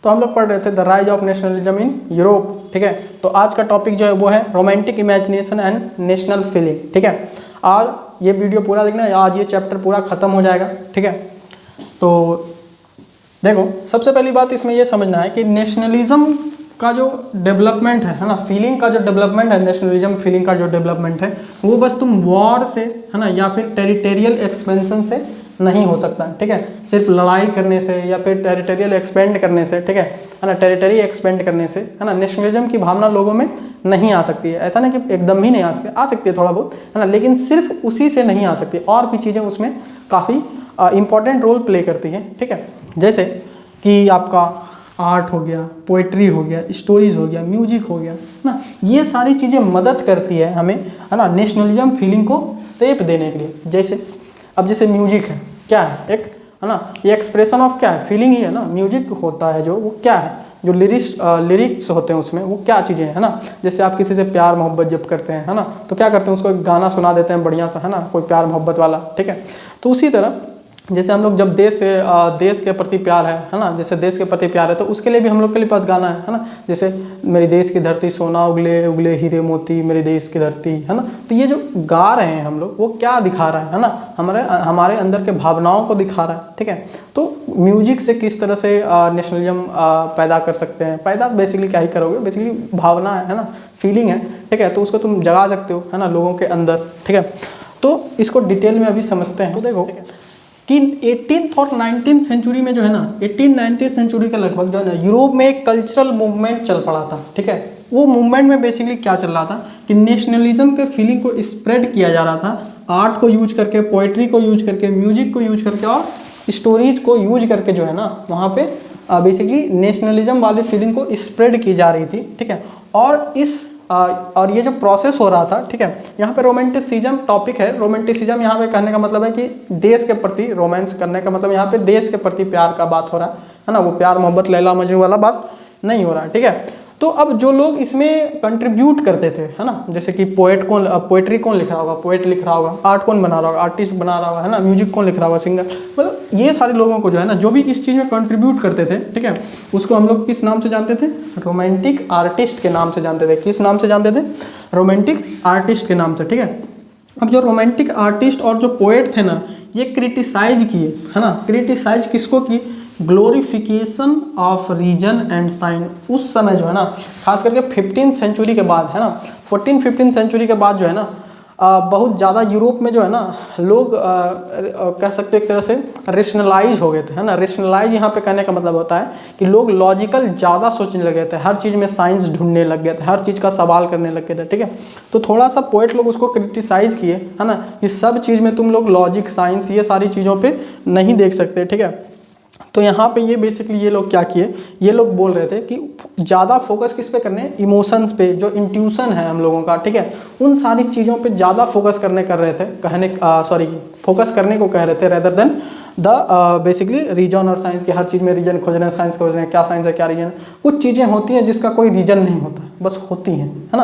तो हम लोग पढ़ रहे थे the rise of nationalism in Europe, ठीक है। तो आज का टॉपिक जो है वो है romantic imagination and national feeling, ठीक है। और ये वीडियो पूरा देखना, आज ये चैप्टर पूरा खत्म हो जाएगा, ठीक है। तो देखो, सबसे पहली बात इसमें ये समझना है कि नेशनलिज्म का जो डेवलपमेंट है ना, फीलिंग का जो डेवलपमेंट है, नेशनलिज्म फीलिंग का जो डेवलपमेंट है वो बस तुम वॉर से, है ना, या फिर टेरिटोरियल एक्सपेंशन से नहीं हो सकता, ठीक है। सिर्फ लड़ाई करने से या फिर टेरिटोरियल एक्सपेंड करने से, ठीक है ना, टेरिटरी एक्सपेंड करने से, है ना, नेशनलिज्म की भावना लोगों में नहीं आ सकती है। ऐसा नहीं कि एकदम ही नहीं आ सकती है, थोड़ा बहुत, है ना, लेकिन सिर्फ उसी से नहीं आ सकती, और भी चीज़ें उसमें काफ़ी इंपॉर्टेंट रोल प्ले करती हैं, ठीक है। जैसे कि आपका आर्ट हो गया, पोइट्री हो गया, स्टोरीज हो गया, म्यूजिक हो गया ना, ये सारी चीज़ें मदद करती है हमें, है ना, नेशनलिज्म फीलिंग को शेप देने के लिए। जैसे म्यूजिक है, क्या है, एक, है ना, ये एक्सप्रेशन ऑफ क्या है, फीलिंग ही है ना। म्यूजिक होता है जो, वो क्या है, जो लिरिक्स होते हैं उसमें वो क्या चीज़ें हैं, है ना। जैसे आप किसी से प्यार मोहब्बत जब करते हैं, है ना, तो क्या करते हैं, उसको एक गाना सुना देते हैं बढ़िया सा, है ना, कोई प्यार मोहब्बत वाला, ठीक है। तो उसी तरह जैसे हम लोग जब देश के प्रति प्यार है ना, जैसे देश के प्रति प्यार है तो उसके लिए भी हम लोग के लिए पास गाना है ना। जैसे मेरी देश की धरती सोना उगले उगले हीरे मोती, मेरी देश की धरती, है ना। तो ये जो गा रहे हैं हम लोग, वो क्या दिखा रहा है ना, हमारे अंदर के भावनाओं को दिखा रहा है, ठीक है। तो म्यूजिक से किस तरह से नेशनलिज्म पैदा कर सकते हैं, पैदा बेसिकली क्या ही करोगे, बेसिकली भावना है ना, फीलिंग है, ठीक है। तो उसको तुम जगा सकते हो, है ना, लोगों के अंदर, ठीक है। तो इसको डिटेल में अभी समझते हैं। तो देखो कि 18th और 19th सेंचुरी में जो है ना, 18th-19th सेंचुरी के लगभग जो है ना, यूरोप में एक कल्चरल मूवमेंट चल पड़ा था, ठीक है। वो मूवमेंट में बेसिकली क्या चल रहा था कि नेशनलिज्म के फीलिंग को स्प्रेड किया जा रहा था, आर्ट को यूज करके, पोइट्री को यूज करके, म्यूजिक को यूज करके और स्टोरीज को यूज करके जो है ना, वहाँ पे बेसिकली नेशनलिज्म वाली फीलिंग को स्प्रेड की जा रही थी, ठीक है। और ये जो प्रोसेस हो रहा था, ठीक है, यहाँ पे रोमांटिसिज्म टॉपिक है। रोमांटिसिज्म यहाँ पे कहने का मतलब है कि देश के प्रति रोमांस करने का मतलब, यहाँ पे देश के प्रति प्यार का बात हो रहा है ना, वो प्यार मोहब्बत लैला मजनू वाला बात नहीं हो रहा है, ठीक है। तो अब जो लोग इसमें कंट्रीब्यूट करते थे, है ना, जैसे कि पोएट्री कौन लिख रहा होगा, पोएट लिख रहा होगा, आर्ट कौन बना रहा होगा, आर्टिस्ट बना रहा होगा, है ना, म्यूजिक कौन लिख रहा होगा, सिंगर, मतलब ये सारे लोगों को जो है ना, जो भी इस चीज़ में कंट्रीब्यूट करते थे, ठीक है, उसको हम लोग किस नाम से जानते थे, रोमांटिक आर्टिस्ट के नाम से जानते थे। किस नाम से जानते थे, रोमांटिक आर्टिस्ट के नाम से, ठीक है। अब जो रोमांटिक आर्टिस्ट और जो पोएट थे ना, ये क्रिटिसाइज किए, है ना, क्रिटिसाइज किसको की, glorification of reason and science. उस समय जो है ना, खास करके 15th सेंचुरी के बाद, है ना, 14th-15th सेंचुरी के बाद जो है ना, बहुत ज़्यादा यूरोप में जो है ना, लोग कह सकते एक तरह से रेशनलाइज हो गए थे, है ना। रेशनलाइज यहाँ पे कहने का मतलब होता है कि लोग लॉजिकल ज़्यादा सोचने लगे थे, हर चीज़ में साइंस ढूंढने लग गए थे, हर चीज़ का सवाल करने लग गए थे, ठीक है। तो थोड़ा सा पोएट लोग उसको क्रिटिसाइज किए, है ना, कि सब चीज़ में तुम लोग लॉजिक, साइंस, ये सारी चीज़ों पर नहीं देख सकते, ठीक है। तो यहाँ पे ये बेसिकली ये लोग क्या किए, ये लोग बोल रहे थे कि ज़्यादा फोकस किस पे करने, इमोशंस पे, जो इंट्यूशन है हम लोगों का, ठीक है, उन सारी चीज़ों पे ज़्यादा फोकस कर रहे थे, फोकस करने को कह रहे थे, rather than the basically reason और साइंस के। हर चीज़ में रीजन खोज रहे हैं, साइंस खोज रहे हैं, क्या साइंस है क्या रीजन है। कुछ चीज़ें होती हैं जिसका कोई रीजन नहीं होता, बस होती हैं, है ना।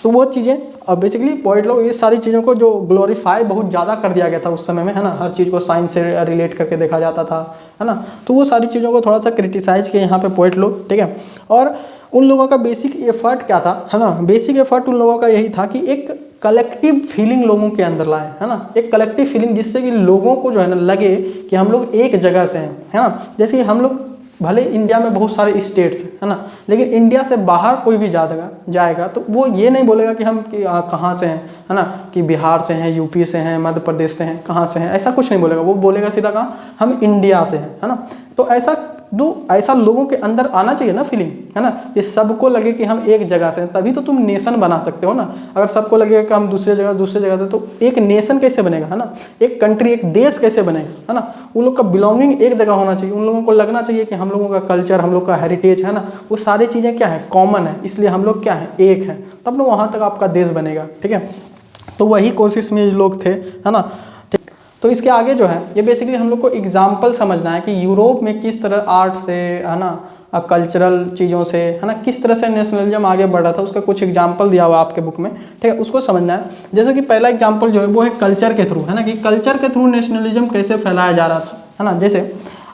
तो वो चीज़ें बेसिकली पोएट लोग ये सारी चीज़ों को जो ग्लोरीफाई बहुत ज़्यादा कर दिया गया था उस समय में, है ना, हर चीज़ को साइंस से रिलेट करके देखा जाता था, है ना। तो वो सारी चीज़ों को थोड़ा सा क्रिटिसाइज किया यहाँ पे पोएट लोग, ठीक है। और उन लोगों का बेसिक एफर्ट क्या था, है ना, बेसिक एफर्ट उन लोगों का यही था कि एक कलेक्टिव फीलिंग लोगों के अंदर लाए, है ना, एक कलेक्टिव फीलिंग, जिससे कि लोगों को जो है ना लगे कि हम लोग एक जगह से हैं, है ना। जैसे हम लोग, भले इंडिया में बहुत सारे स्टेट्स हैं, है ना, लेकिन इंडिया से बाहर कोई भी जाएगा तो वो ये नहीं बोलेगा कि हम कहाँ से हैं, है ना, कि बिहार से हैं, यूपी से हैं, मध्य प्रदेश से हैं, कहाँ से हैं, ऐसा कुछ नहीं बोलेगा। वो बोलेगा सीधा कहाँ, हम इंडिया से हैं, है ना। तो ऐसा लोगों के अंदर आना चाहिए ना फीलिंग, है ना, कि सबको लगे कि हम एक जगह से हैं, तभी तो तुम नेशन बना सकते हो ना। अगर सबको लगे कि हम दूसरे जगह से, तो एक नेशन कैसे बनेगा, है ना, एक कंट्री, एक देश कैसे बनेगा, है ना। उन लोग का बिलोंगिंग एक जगह होना चाहिए, उन लोगों को लगना चाहिए कि हम लोगों का कल्चर, हम लोग का हेरिटेज, है ना, वो सारी चीज़ें क्या है, कॉमन है, इसलिए हम लोग क्या है, एक है, तब ना वहाँ तक आपका देश बनेगा, ठीक है। तो वही कोशिश में लोग थे, है ना। तो इसके आगे जो है, ये बेसिकली हम लोग को एग्जाम्पल समझना है कि यूरोप में किस तरह आर्ट से, है ना, कल्चरल चीज़ों से, है ना, किस तरह से नेशनलिज्म आगे बढ़ रहा था। उसका कुछ एग्जाम्पल दिया हुआ आपके बुक में, ठीक है, उसको समझना है। जैसे कि पहला एग्जाम्पल जो है वो है कल्चर के थ्रू, है ना, कि कल्चर के थ्रू नेशनलिज्म कैसे फैलाया जा रहा था, है ना। जैसे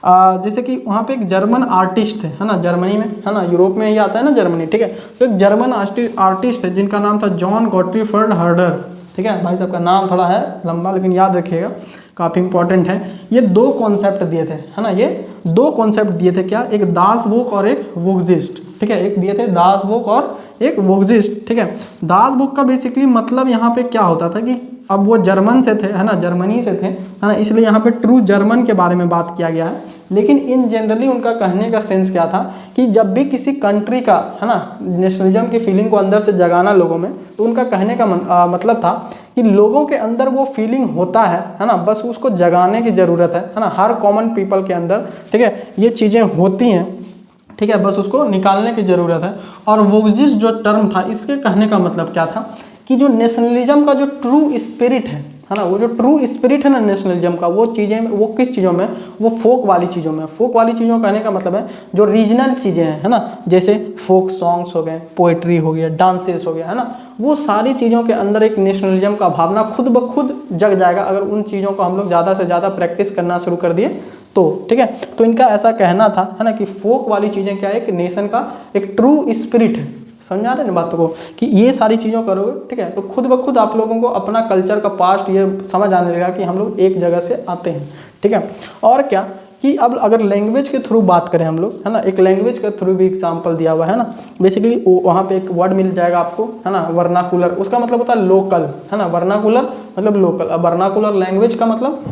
जैसे कि वहाँ पे एक जर्मन आर्टिस्ट है ना, जर्मनी में है ना, यूरोप में ही आता है ना जर्मनी, ठीक है। तो एक जर्मन आर्टिस्ट है जिनका नाम था जॉन गॉटफ्रीड हर्डर, ठीक है। भाई साहब का नाम थोड़ा है लंबा लेकिन याद रखिएगा, काफ़ी इंपॉर्टेंट है। ये दो कॉन्सेप्ट दिए थे है ना, ये दो कॉन्सेप्ट दिए थे, क्या, एक दास बुक और एक वुक्जिस्ट, ठीक है। एक दिए थे दास बुक और एक वुक्जिस्ट, ठीक है। दास बुक का बेसिकली मतलब यहाँ पे क्या होता था कि अब वो जर्मन से थे है ना, जर्मनी से थे है ना, इसलिए यहाँ पे ट्रू जर्मन के बारे में बात किया गया है। लेकिन इन जनरली उनका कहने का सेंस क्या था कि जब भी किसी कंट्री का है ना नेशनलिज्म की फीलिंग को अंदर से जगाना लोगों में, तो उनका कहने का मतलब था कि लोगों के अंदर वो फीलिंग होता है ना, बस उसको जगाने की ज़रूरत है ना, हर कॉमन पीपल के अंदर, ठीक है, ये चीज़ें होती हैं, ठीक है, बस उसको निकालने की ज़रूरत है। और वुक्जिस्ट जो टर्म था, इसके कहने का मतलब क्या था कि जो नेशनलिज्म का जो ट्रू स्पिरिट है ना, वो जो ट्रू स्पिरिट है ना नेशनलिज्म का, वो चीज़ें, वो किस चीज़ों में, वो फोक वाली चीज़ों में। फोक वाली चीज़ों कहने का मतलब है जो रीजनल चीज़ें हैं है ना, जैसे फोक सॉन्ग्स हो गए, पोएट्री हो गया, डांसेस हो गया है ना, वो सारी चीज़ों के अंदर एक नेशनलिज्म का भावना खुद ब खुद जग जाएगा अगर उन चीज़ों को हम लोग ज़्यादा से ज़्यादा प्रैक्टिस करना शुरू कर दिए तो, ठीक है। तो इनका ऐसा कहना था है ना कि फोक वाली चीज़ें क्या है, एक नेशन का एक ट्रू स्पिरिट है। समझ आ रहे हैं ना बातों को कि ये सारी चीज़ों करोगे, ठीक है, तो खुद ब खुद आप लोगों को अपना कल्चर का पास्ट ये समझ आने लगेगा कि हम लोग एक जगह से आते हैं, ठीक है। और क्या कि अब अगर लैंग्वेज के थ्रू बात करें हम लोग है ना, एक लैंग्वेज के थ्रू भी एग्जाम्पल दिया हुआ है ना, बेसिकली वहाँ पे एक वर्ड मिल जाएगा आपको है ना, वर्नाकुलर, उसका मतलब होता है लोकल है ना, वर्नाकुलर मतलब लोकल, अब वर्नाकुलर लैंग्वेज का मतलब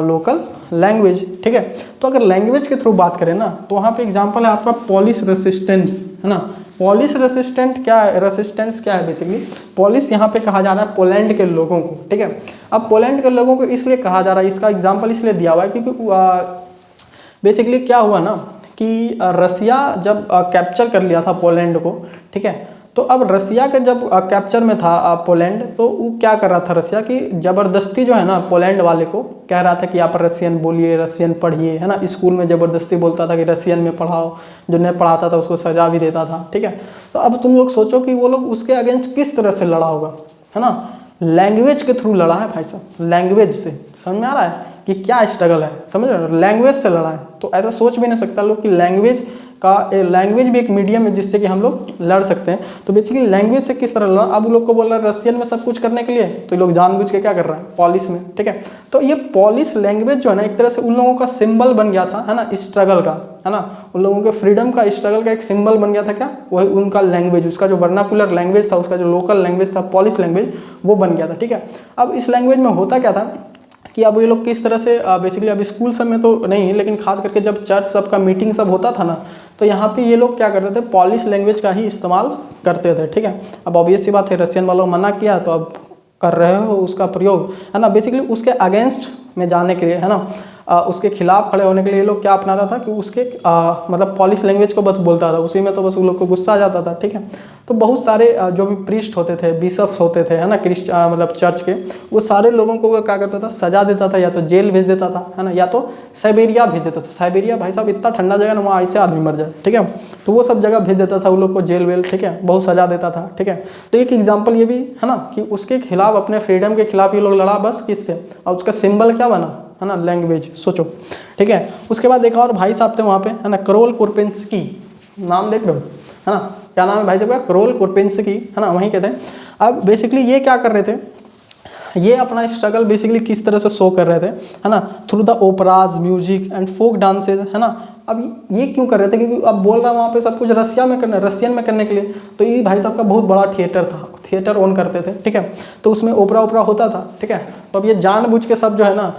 लोकल लैंग्वेज, ठीक है। तो अगर लैंग्वेज के थ्रू बात करें ना, तो वहाँ पे एग्जांपल है आपका पॉलिश रेसिस्टेंस है ना। पॉलिश रेसिस्टेंस क्या है, बेसिकली पॉलिश यहाँ पे कहा जा रहा है पोलैंड के लोगों को, ठीक है। अब पोलैंड के लोगों को इसलिए कहा जा रहा है, इसका एग्जाम्पल इसलिए दिया हुआ है क्योंकि बेसिकली क्या हुआ ना कि रसिया जब कैप्चर कर लिया था पोलैंड को, ठीक है। तो अब रसिया के जब कैप्चर में था पोलैंड, तो वो क्या कर रहा था रसिया की ज़बरदस्ती जो है ना पोलैंड वाले को कह रहा था कि आप रसियन बोलिए, रसियन पढ़िए है ना, स्कूल में ज़बरदस्ती बोलता था कि रसियन में पढ़ाओ, जो नहीं पढ़ाता था उसको सजा भी देता था, ठीक है। तो अब तुम लोग सोचो कि वो लोग उसके अगेंस्ट किस तरह से लड़ा होगा है ना, लैंग्वेज के थ्रू लड़ा है भाई साहब, लैंग्वेज से। समझ में आ रहा है कि क्या स्ट्रगल है, समझ रहे हो, लैंग्वेज से लड़ा है। तो ऐसा सोच भी नहीं सकता लोग कि लैंग्वेज भी एक मीडियम है जिससे कि हम लोग लड़ सकते हैं। तो बेसिकली लैंग्वेज से किस तरह लड़ा, अब लोग को बोल रहा है रशियन में सब कुछ करने के लिए, तो लोग जानबूझ के क्या कर रहा है, पॉलिश में, ठीक है। तो ये पॉलिश लैंग्वेज जो है ना, एक तरह से उन लोगों का सिंबल बन गया था है ना, स्ट्रगल का है ना, उन लोगों के फ्रीडम का, स्ट्रगल का एक सिंबल बन गया था क्या, वही उनका लैंग्वेज, उसका जो वर्नाकुलर लैंग्वेज था, उसका जो लोकल लैंग्वेज था, पॉलिश लैंग्वेज, वो बन गया था, ठीक है। अब इस लैंग्वेज में होता क्या था कि अब ये लोग किस तरह से बेसिकली अब स्कूल सब में तो नहीं, लेकिन खास करके जब चर्च सब का मीटिंग सब होता था ना, तो यहाँ पे ये लोग क्या करते थे, पॉलिश लैंग्वेज का ही इस्तेमाल करते थे, ठीक है। अब ऑब्वियस सी बात है, रशियन वालों मना किया तो अब कर रहे हो उसका प्रयोग है ना, बेसिकली उसके अगेंस्ट में जाने के लिए है ना, उसके खिलाफ खड़े होने के लिए ये लोग क्या अपनाता था कि उसके मतलब पॉलिश लैंग्वेज को बस बोलता था, उसी में तो बस उन लोग को गुस्सा आ जाता था, ठीक है। तो बहुत सारे जो भी प्रीस्ट होते थे, बिशप्स होते थे है ना, मतलब चर्च के, वो सारे लोगों को वो क्या करता था, सजा देता था, या तो जेल भेज देता था है ना, या तो साइबेरिया भेज देता था। साइबेरिया भाई साहब इतना ठंडा जगह ना, वहाँ ऐसे आदमी मर जाए, ठीक है। तो वो सब जगह भेज देता था उन लोग को, जेल वेल, ठीक है, बहुत सजा देता था, ठीक है। तो एक एग्जाम्पल ये भी है ना कि उसके खिलाफ, अपने फ्रीडम के खिलाफ ये लोग लड़ा, बस किससे, और उसका सिंबल क्या बना है ना, लैंग्वेज, सोचो, ठीक है। उसके बाद देखा और भाई साहब थे वहाँ पे है ना, करोल कुरपेंस्की, नाम देख रहे हो है ना, क्या नाम है भाई साहब का, करोल कुरपेंस्की है ना, वहीं के थे। अब बेसिकली ये क्या कर रहे थे, ये अपना स्ट्रगल बेसिकली किस तरह से शो कर रहे थे है ना, through the operas, music and folk dances है ना। अब ये क्यों कर रहे थे, क्योंकि अब बोल रहा है वहाँ पे सब कुछ रशियन में करने के लिए, तो ये भाई साहब का बहुत बड़ा थिएटर था, थिएटर ओन करते थे, ठीक है। तो उसमें ओपरा होता था, ठीक है। तो अब ये जानबूझ के सब जो है ना,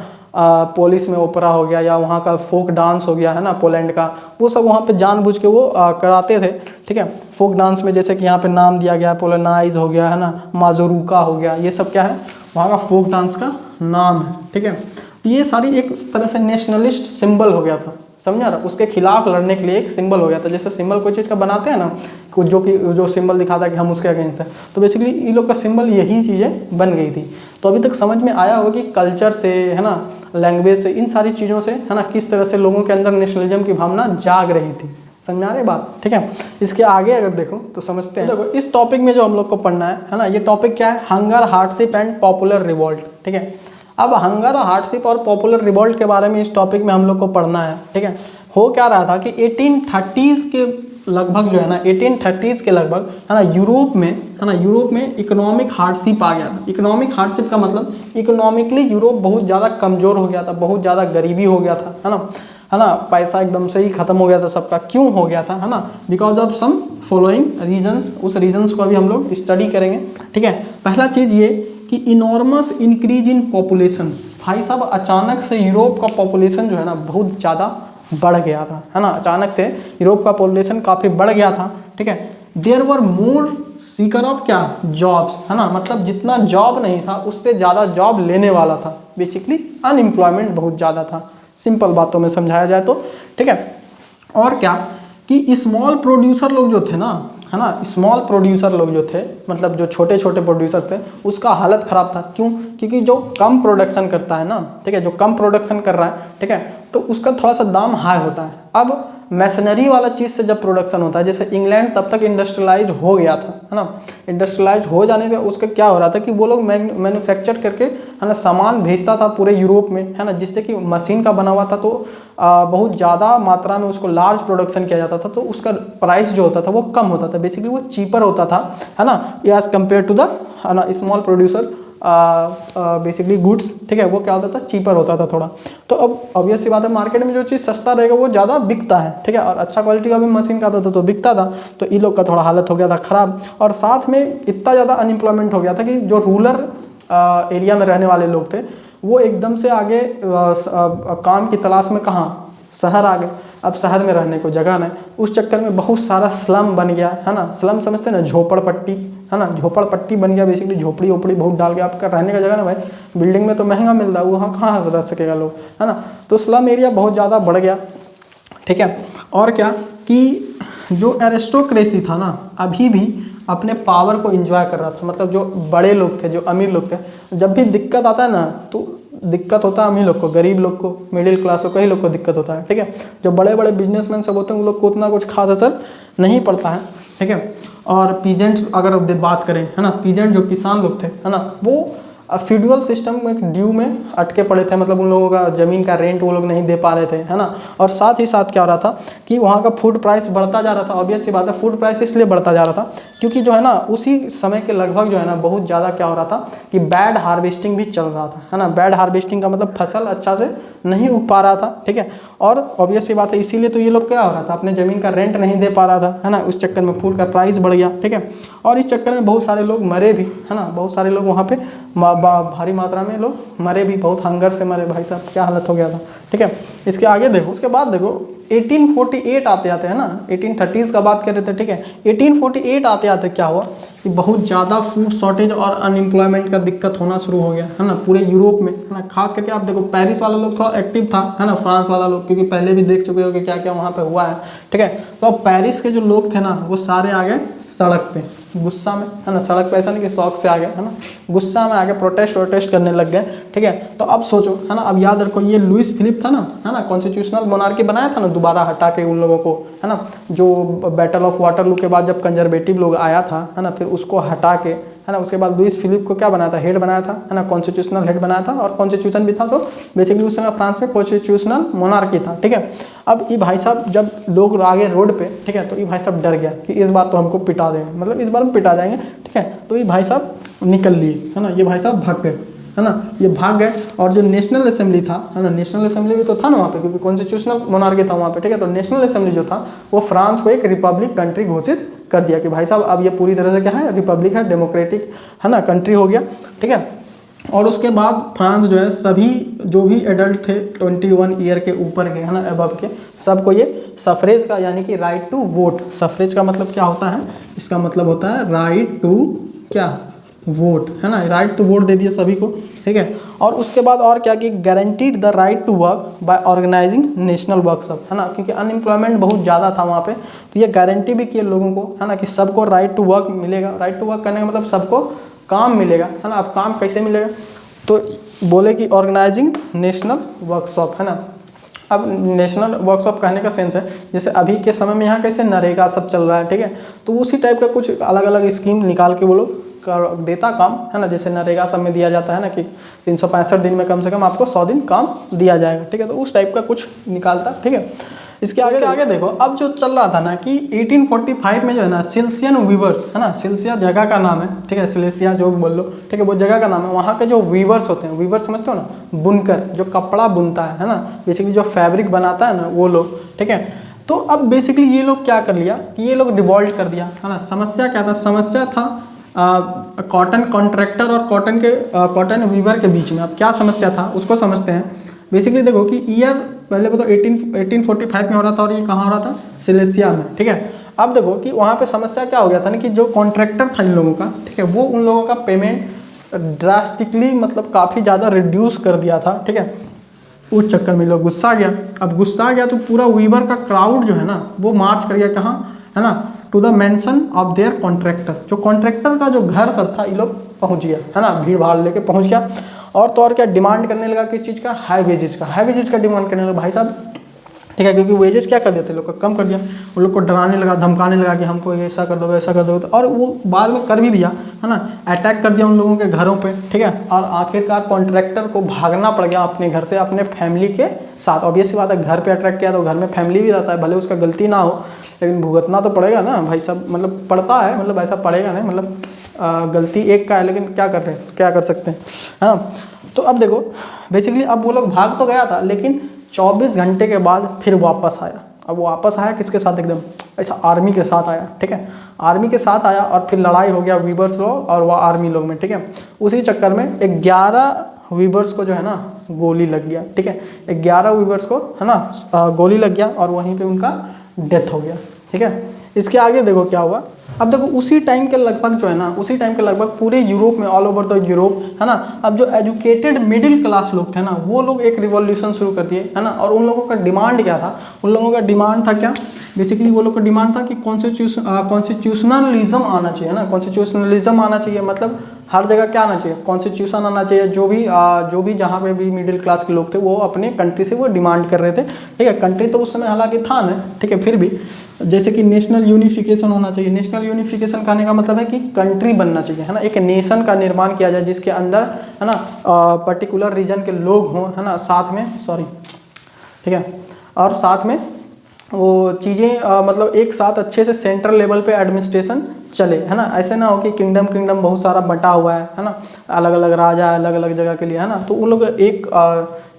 पोलिस में ओपरा हो गया या वहाँ का फोक डांस हो गया है ना, पोलैंड का, वो सब वहाँ पे जानबूझ के वो कराते थे, ठीक है। फोक डांस में जैसे कि यहाँ पे नाम दिया गया, पोलोनाइज हो गया है ना, माजोरुका हो गया, ये सब क्या है, वहाँ का फोक डांस का नाम है, ठीक है। तो ये सारी एक तरह से नेशनलिस्ट सिंबल हो गया था, समझा रहा, उसके खिलाफ लड़ने के लिए एक सिंबल हो गया था। जैसे सिंबल कोई चीज़ का बनाते हैं ना, जो सिंबल दिखाता है कि हम उसके अगेंस्ट हैं, तो बेसिकली इन लोग का सिंबल यही चीज़ें बन गई थी। तो अभी तक समझ में आया होगा कि कल्चर से है ना, लैंग्वेज से, इन सारी चीज़ों से है ना, किस तरह से लोगों के अंदर नेशनलिज्म की भावना जाग रही थी। समझ में आ रही बात, ठीक है। इसके आगे अगर देखो तो समझते हैं, देखो इस टॉपिक में जो हम लोग को पढ़ना है ना, ये टॉपिक क्या है, hunger, hardship and popular revolt, ठीक है। अब हंगर, हार्डशिप और पॉपुलर रिवॉल्ट के बारे में इस टॉपिक में हम लोग को पढ़ना है, ठीक है। हो क्या रहा था कि 1830s के लगभग जो है ना, 1830s के लगभग है ना, यूरोप में इकोनॉमिक हार्डशिप आ गया था। इकोनॉमिक हार्डशिप का मतलब इकोनॉमिकली यूरोप बहुत ज़्यादा कमज़ोर हो गया था, बहुत ज़्यादा गरीबी हो गया था, है ना, पैसा एकदम से ही ख़त्म हो गया था सबका। क्यों हो गया था, है ना, because of some following reasons. उस रीजन्स को अभी हम लोग स्टडी करेंगे, ठीक है। पहला चीज़ ये कि इनॉर्मस इंक्रीज इन पॉपुलेशन। भाई साहब अचानक से यूरोप का पॉपुलेशन जो है ना बहुत ज़्यादा बढ़ गया था, है ना, अचानक से यूरोप का पॉपुलेशन काफ़ी बढ़ गया था, ठीक है। There were more seeker of क्या, जॉब्स, है ना, मतलब जितना जॉब नहीं था उससे ज़्यादा जॉब लेने वाला था। बेसिकली अनएम्प्लॉयमेंट बहुत ज़्यादा था, सिंपल बातों में समझाया जाए तो, ठीक है। और क्या कि स्मॉल प्रोड्यूसर लोग जो थे ना, है ना, स्मॉल प्रोड्यूसर लोग जो थे, मतलब जो छोटे छोटे प्रोड्यूसर थे, उसका हालत ख़राब था। क्यों? क्योंकि जो कम प्रोडक्शन करता है ना, ठीक है, जो कम प्रोडक्शन कर रहा है, ठीक है, तो उसका थोड़ा सा दाम हाई होता है। अब मशीनरी वाला चीज़ से जब प्रोडक्शन होता है, जैसे इंग्लैंड तब तक इंडस्ट्रियलाइज हो गया था, है ना, इंडस्ट्रियलाइज हो जाने से उसका क्या हो रहा था कि वो लोग मैन्युफैक्चर करके, है ना, सामान भेजता था पूरे यूरोप में, है ना, जिससे कि मशीन का बना हुआ था, तो बहुत ज़्यादा मात्रा में उसको लार्ज प्रोडक्शन किया जाता था, तो उसका प्राइस जो होता था वो कम होता था, बेसिकली वो चीपर होता था, है ना, एज कम्पेयर टू द, है ना, स्मॉल प्रोड्यूसर बेसिकली गुड्स, ठीक है, वो क्या होता था, चीपर होता था थोड़ा। तो अब ऑब्वियस सी बात है, मार्केट में जो चीज़ सस्ता रहेगा वो ज़्यादा बिकता है, ठीक है, और अच्छा क्वालिटी का भी मशीन का आता था तो बिकता था। तो इन लोग का थोड़ा हालत हो गया था ख़राब, और साथ में इतना ज़्यादा अनएम्प्लॉयमेंट हो गया था कि जो रूरल एरिया में रहने वाले लोग थे वो एकदम से आगे काम की तलाश में कहाँ, शहर आ गए। अब शहर में रहने को जगह नहीं, उस चक्कर में बहुत सारा स्लम बन गया, है ना, स्लम समझते हैं ना, झोपड़पट्टी, है ना, झोपड़पट्टी बन गया, बेसिकली झोपड़ी ओपड़ी बहुत डाल गया। आपका रहने का जगह ना भाई, बिल्डिंग में तो महंगा मिल रहा है, वहाँ कहाँ रह सकेगा लोग, है ना, तो स्लम एरिया बहुत ज़्यादा बढ़ गया, ठीक है। और क्या कि जो एरिस्टोक्रेसी था ना, अभी भी अपने पावर को एंजॉय कर रहा था, मतलब जो बड़े लोग थे, जो अमीर लोग थे, जब भी दिक्कत आता है ना तो दिक्कत होता है अमीर लोग को, गरीब लोग को, मिडिल क्लास लोग को, कई लोग को दिक्कत होता है, ठीक है। जो बड़े बड़े बिजनेसमैन सब होते हैं उन लोग को उतना कुछ खास असर नहीं पड़ता है, ठीक है। और पीजेंट अगर बात करें, है ना, पीजेंट जो किसान लोग थे, है ना, वो फ्यूडुअल सिस्टम में ड्यू में अटके पड़े थे, मतलब उन लोगों का ज़मीन का रेंट वो लोग नहीं दे पा रहे थे, है ना। और साथ ही साथ क्या हो रहा था कि वहाँ का फूड प्राइस बढ़ता जा रहा था। ऑब्वियस सी बात है, फूड प्राइस इसलिए बढ़ता जा रहा था क्योंकि जो है ना उसी समय के लगभग जो है ना बहुत ज़्यादा क्या हो रहा था कि बैड हार्वेस्टिंग भी चल रहा था, है ना। बैड हार्वेस्टिंग का मतलब फसल अच्छा से नहीं उग पा रहा था, ठीक है। और ऑब्वियस सी बात है, इसीलिए तो ये लोग क्या हो रहा था, अपने ज़मीन का रेंट नहीं दे पा रहा था, है ना। उस चक्कर में फूड का प्राइस बढ़ गया, ठीक है। और इस चक्कर में बहुत सारे लोग मरे भी, है ना, बहुत सारे लोग वहाँ पे भारी मात्रा में लोग मरे भी, बहुत हंगर से मरे। भाई साहब क्या हालत हो गया था, ठीक है। इसके आगे देखो, उसके बाद देखो 1848 आते आते, है ना, 1830s का बात कर रहे थे, ठीक है। 1848 आते आते क्या हुआ कि बहुत ज़्यादा फूड शॉर्टेज और अनएम्प्लॉयमेंट का दिक्कत होना शुरू हो गया, है ना, पूरे यूरोप में, है ना। खास करके आप देखो पेरिस वाला लोग थोड़ा एक्टिव था, है ना, फ्रांस वाला लोग, क्योंकि पहले भी देख चुके हो कि क्या क्या वहाँ पे हुआ है, ठीक है। तो अब पेरिस के जो लोग थे ना वो सारे आ गए सड़क पे गुस्सा में, है ना। सड़क पे ऐसा नहीं कि शौक से आ गए, है ना, गुस्सा में आगे प्रोटेस्ट करने लग गए, ठीक है। तो अब सोचो, है ना, अब याद रखो ये लुइस फिलिप था ना, है ना, कॉन्स्टिट्यूशनल मोनार्की बनाया था ना दोबारा हटा के उन लोगों को, है ना। जो बैटल ऑफ वाटरलू के बाद जब कंजर्वेटिव लोग आया था, है ना, फिर उसको हटा के, है ना, उसके बाद लुइस फिलिप को क्या बनाया था, हेड बनाया था, है ना, कॉन्स्टिट्यूशनल हेड बनाया था, और कॉन्स्टिट्यूशन भी था। सो बेसिकली उस समय फ्रांस में कॉन्स्टिट्यूशनल मोनार्की था, ठीक है। अब ये भाई साहब जब लोग आगे रोड पे, ठीक है, तो ये भाई साहब डर गया कि इस बार तो हमको पिटा देंगे, मतलब इस बार हम पिटा जाएंगे, ठीक है। तो ये भाई साहब निकल लिए, है ना, ये भाई साहब भाग गए, है ना, ये भाग गए। और जो नेशनल असेंबली था, है ना, नेशनल असेंबली भी तो था ना वहाँ पे, क्योंकि कॉन्स्टिट्यूशनल मोनार्की था वहाँ पे, ठीक है। तो नेशनल असेंबली जो था वो फ्रांस को एक रिपब्लिक कंट्री घोषित कर दिया कि भाई साहब अब ये पूरी तरह से क्या है, रिपब्लिक है, डेमोक्रेटिक, है ना, कंट्री हो गया, ठीक है। और उसके बाद फ्रांस जो है सभी जो भी एडल्ट थे 21 ईयर के ऊपर के, है ना, अबव के, सबको ये सफरेज का यानी कि राइट टू वोट, सफरेज का मतलब क्या होता है, इसका मतलब होता है राइट टू क्या, वोट, है ना, राइट टू वोट दे दिए सभी को, ठीक है। और उसके बाद और क्या कि guaranteed the right to work by organising national workshop, है ना, क्योंकि अनएम्प्लॉयमेंट बहुत ज़्यादा था वहाँ पे, तो ये गारंटी भी किए लोगों को, है ना, कि सबको राइट टू वर्क मिलेगा। राइट टू वर्क करने का मतलब सबको काम मिलेगा, है ना। अब काम कैसे मिलेगा, तो बोले कि ऑर्गेनाइजिंग नेशनल वर्कशॉप, है ना। अब नेशनल वर्कशॉप कहने का सेंस है जैसे अभी के समय में यहाँ कैसे नरेगा सब चल रहा है, ठीक है, तो उसी टाइप का कुछ अलग अलग स्कीम निकाल के वो लोग देता काम, है ना, जैसे नरेगा सब में दिया जाता है ना कि 365 दिन में कम से कम आपको 100 दिन काम दिया जाएगा, ठीक है, तो उस टाइप का कुछ निकालता, ठीक है। इसके आगे देखो, अब जो चल रहा था ना कि 1845 में जो है ना सिल्सियन वीवर्स, है ना, सिल्सिया जगह का नाम है, ठीक है, सिलेसिया जो बोल लो, ठीक है, वो जगह का नाम है। वहाँ के जो वीवर्स होते हैं, वीवर्स समझते हो ना, बुनकर, जो कपड़ा बुनता है ना, बेसिकली जो फैब्रिक बनाता है ना वो लोग, ठीक है। तो अब बेसिकली ये लोग क्या कर लिया कि ये लोग रिवॉल्ट कर दिया, है ना। समस्या क्या था? समस्या था कॉटन कॉन्ट्रैक्टर और कॉटन वीवर के बीच में। अब क्या समस्या था उसको समझते हैं। बेसिकली देखो कि ईयर पहले बताओ 1845 में हो रहा था, और ये कहाँ हो रहा था? सिलेसिया में, ठीक है। अब देखो कि वहाँ पे समस्या क्या हो गया था ना कि जो कॉन्ट्रैक्टर था इन लोगों का, ठीक है, वो उन लोगों का पेमेंट ड्रास्टिकली मतलब काफ़ी ज़्यादा रिड्यूस कर दिया था, ठीक है। उस चक्कर में लोग गुस्सा आ गया। अब गुस्सा आ गया तो पूरा वीवर का क्राउड जो है ना वो मार्च कर गया कहाँ, है ना, to the mansion of their contractor. जो कॉन्ट्रैक्टर का जो घर सब था ये लोग पहुँच गया, है ना, भीड़ भाड़ लेके पहुँच गया। और तो और क्या डिमांड करने लगा किस चीज़ का? हाई वेजेज का। हाई वेजेज का डिमांड करने लगा भाई साहब, ठीक है, क्योंकि वेजेस क्या कर देते लोग का, कम कर दिया। उन लोग को डराने लगा, धमकाने लगा कि हमको ऐसा कर दो वैसा कर दो, और वो बाद में कर भी दिया, है ना, अटैक कर दिया उन लोगों के घरों पे, ठीक है। और आखिरकार कॉन्ट्रैक्टर को भागना पड़ गया अपने घर से अपने फैमिली के साथ। ऑब्वियस सी बात है, घर पे अटैक किया तो घर में फैमिली भी रहता है, भले उसका गलती ना हो लेकिन भुगतना तो पड़ेगा ना भाई साहब, मतलब पड़ता है, मतलब ऐसा पड़ेगा नहीं, मतलब गलती एक का है लेकिन क्या कर सकते हैं, है ना। तो अब देखो बेसिकली अब वो लोग भाग तो गया था लेकिन 24 घंटे के बाद फिर वापस आया। अब वो वापस आया किसके साथ? एकदम ऐसा आर्मी के साथ आया, ठीक है, आर्मी के साथ आया और फिर लड़ाई हो गया वीवर्स लोग और वो आर्मी लोग में, ठीक है। उसी चक्कर में 11 वीवर्स को जो है ना गोली लग गया, ठीक है, 11 वीवर्स को, है ना, गोली लग गया और वहीं पे उनका डेथ हो गया, ठीक है। इसके आगे देखो क्या हुआ। अब देखो उसी टाइम के लगभग जो है ना, उसी टाइम के लगभग पूरे यूरोप में, ऑल ओवर द यूरोप, है ना, अब जो एजुकेटेड मिडिल क्लास लोग थे ना वो लोग एक रिवॉल्यूशन शुरू कर दिए, है ना। और उन लोगों का डिमांड क्या था? उन लोगों का डिमांड था क्या? बेसिकली वो लोग का डिमांड था कि कॉन्स्टिट्यूशनलिज्म आना चाहिए, ना, कॉन्स्टिट्यूशनलिज्म आना चाहिए, मतलब हर जगह क्या आना चाहिए? कॉन्स्टिट्यूशन आना चाहिए। जो भी जहाँ पे भी मिडिल क्लास के लोग थे वो अपने कंट्री से वो डिमांड कर रहे थे, ठीक है। कंट्री तो उस समय हालांकि था ना, ठीक है, फिर भी जैसे कि नेशनल यूनिफिकेशन होना चाहिए। नेशनल यूनिफिकेशन कहने का मतलब है कि कंट्री बनना चाहिए, है ना, एक नेशन का निर्माण किया जाए जिसके अंदर, है ना, पर्टिकुलर रीजन के लोग हों, है ना, साथ में ठीक है, और साथ में वो चीज़ें मतलब एक साथ अच्छे से सेंट्रल लेवल पे एडमिनिस्ट्रेशन चले, है ना। ऐसे ना हो कि किंगडम बहुत सारा बटा हुआ है ना, अलग अलग राजा अलग अलग जगह के लिए, है ना। तो उन लोग एक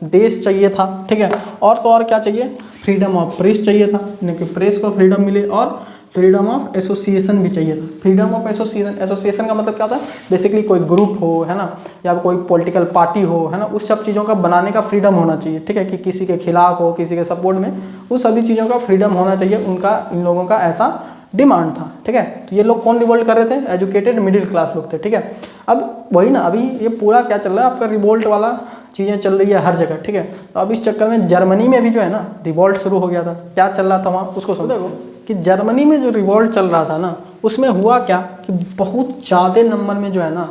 देश चाहिए था, ठीक है। और तो और क्या चाहिए? फ्रीडम ऑफ प्रेस चाहिए था, यानी कि प्रेस को फ्रीडम मिले, और फ्रीडम ऑफ एसोसिएशन भी चाहिए था। फ्रीडम ऑफ एसोसिएशन का मतलब क्या था? बेसिकली कोई ग्रुप हो, है ना, या कोई पॉलिटिकल पार्टी हो, है ना, उस सब चीज़ों का बनाने का फ्रीडम होना चाहिए, ठीक है, कि किसी के खिलाफ हो किसी के सपोर्ट में, उस सभी चीज़ों का फ्रीडम होना चाहिए। उनका, इन लोगों का ऐसा डिमांड था, ठीक है। तो ये लोग कौन रिवोल्ट कर रहे थे? एजुकेटेड मिडिल क्लास लोग थे, ठीक है। अब वही ना, अभी ये पूरा क्या चल रहा है आपका, रिवोल्ट वाला चीज़ें चल रही है हर जगह, ठीक है। तो अब इस चक्कर में जर्मनी में भी जो है ना रिवोल्ट शुरू हो गया था। क्या चल रहा था वहाँ उसको समझो कि जर्मनी में जो रिवोल्ट चल रहा था ना उसमें हुआ क्या कि बहुत ज़्यादा नंबर में जो है ना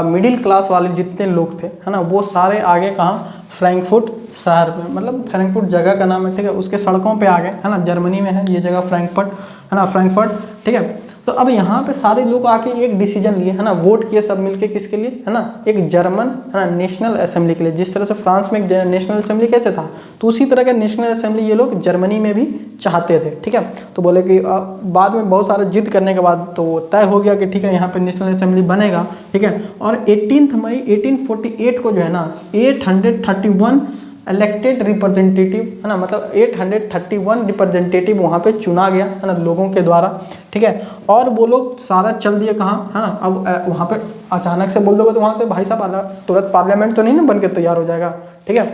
मिडिल क्लास वाले जितने लोग थे, है ना, वो सारे आगे कहाँ? फ्रैंकफर्ट शहर में, मतलब फ्रैंकफर्ट जगह का नाम है, ठीक है, उसके सड़कों पे आ गए, है ना। जर्मनी में है ये जगह फ्रैंकफर्ट, है ना, फ्रैंकफर्ट, ठीक है। तो अब यहाँ पे सारे लोग आके एक डिसीजन लिए, है ना, वोट किए सब मिलके, किसके लिए? है ना, एक जर्मन, है ना, नेशनल असेंबली के लिए। जिस तरह से फ्रांस में एक नेशनल असेंबली कैसे था, तो उसी तरह का नेशनल असेंबली ये लोग जर्मनी में भी चाहते थे, ठीक है। तो बोले कि बाद में बहुत सारा जिद करने के बाद तो तय हो गया कि ठीक है यहाँ पे नेशनल असेंबली बनेगा, ठीक है। और 18 मई 1848 को जो है ना 831 इलेक्टेड रिप्रेजेंटेटिव, है ना, मतलब 831 रिप्रेजेंटेटिव वहाँ पे चुना गया, है ना, लोगों के द्वारा, ठीक है। और वो लोग सारा चल दिए कहाँ, है ना। अब वहाँ पे अचानक से बोल दोगे तो वहाँ से भाई साहब तुरंत पार्लियामेंट तो नहीं ना बन के तैयार हो जाएगा, ठीक है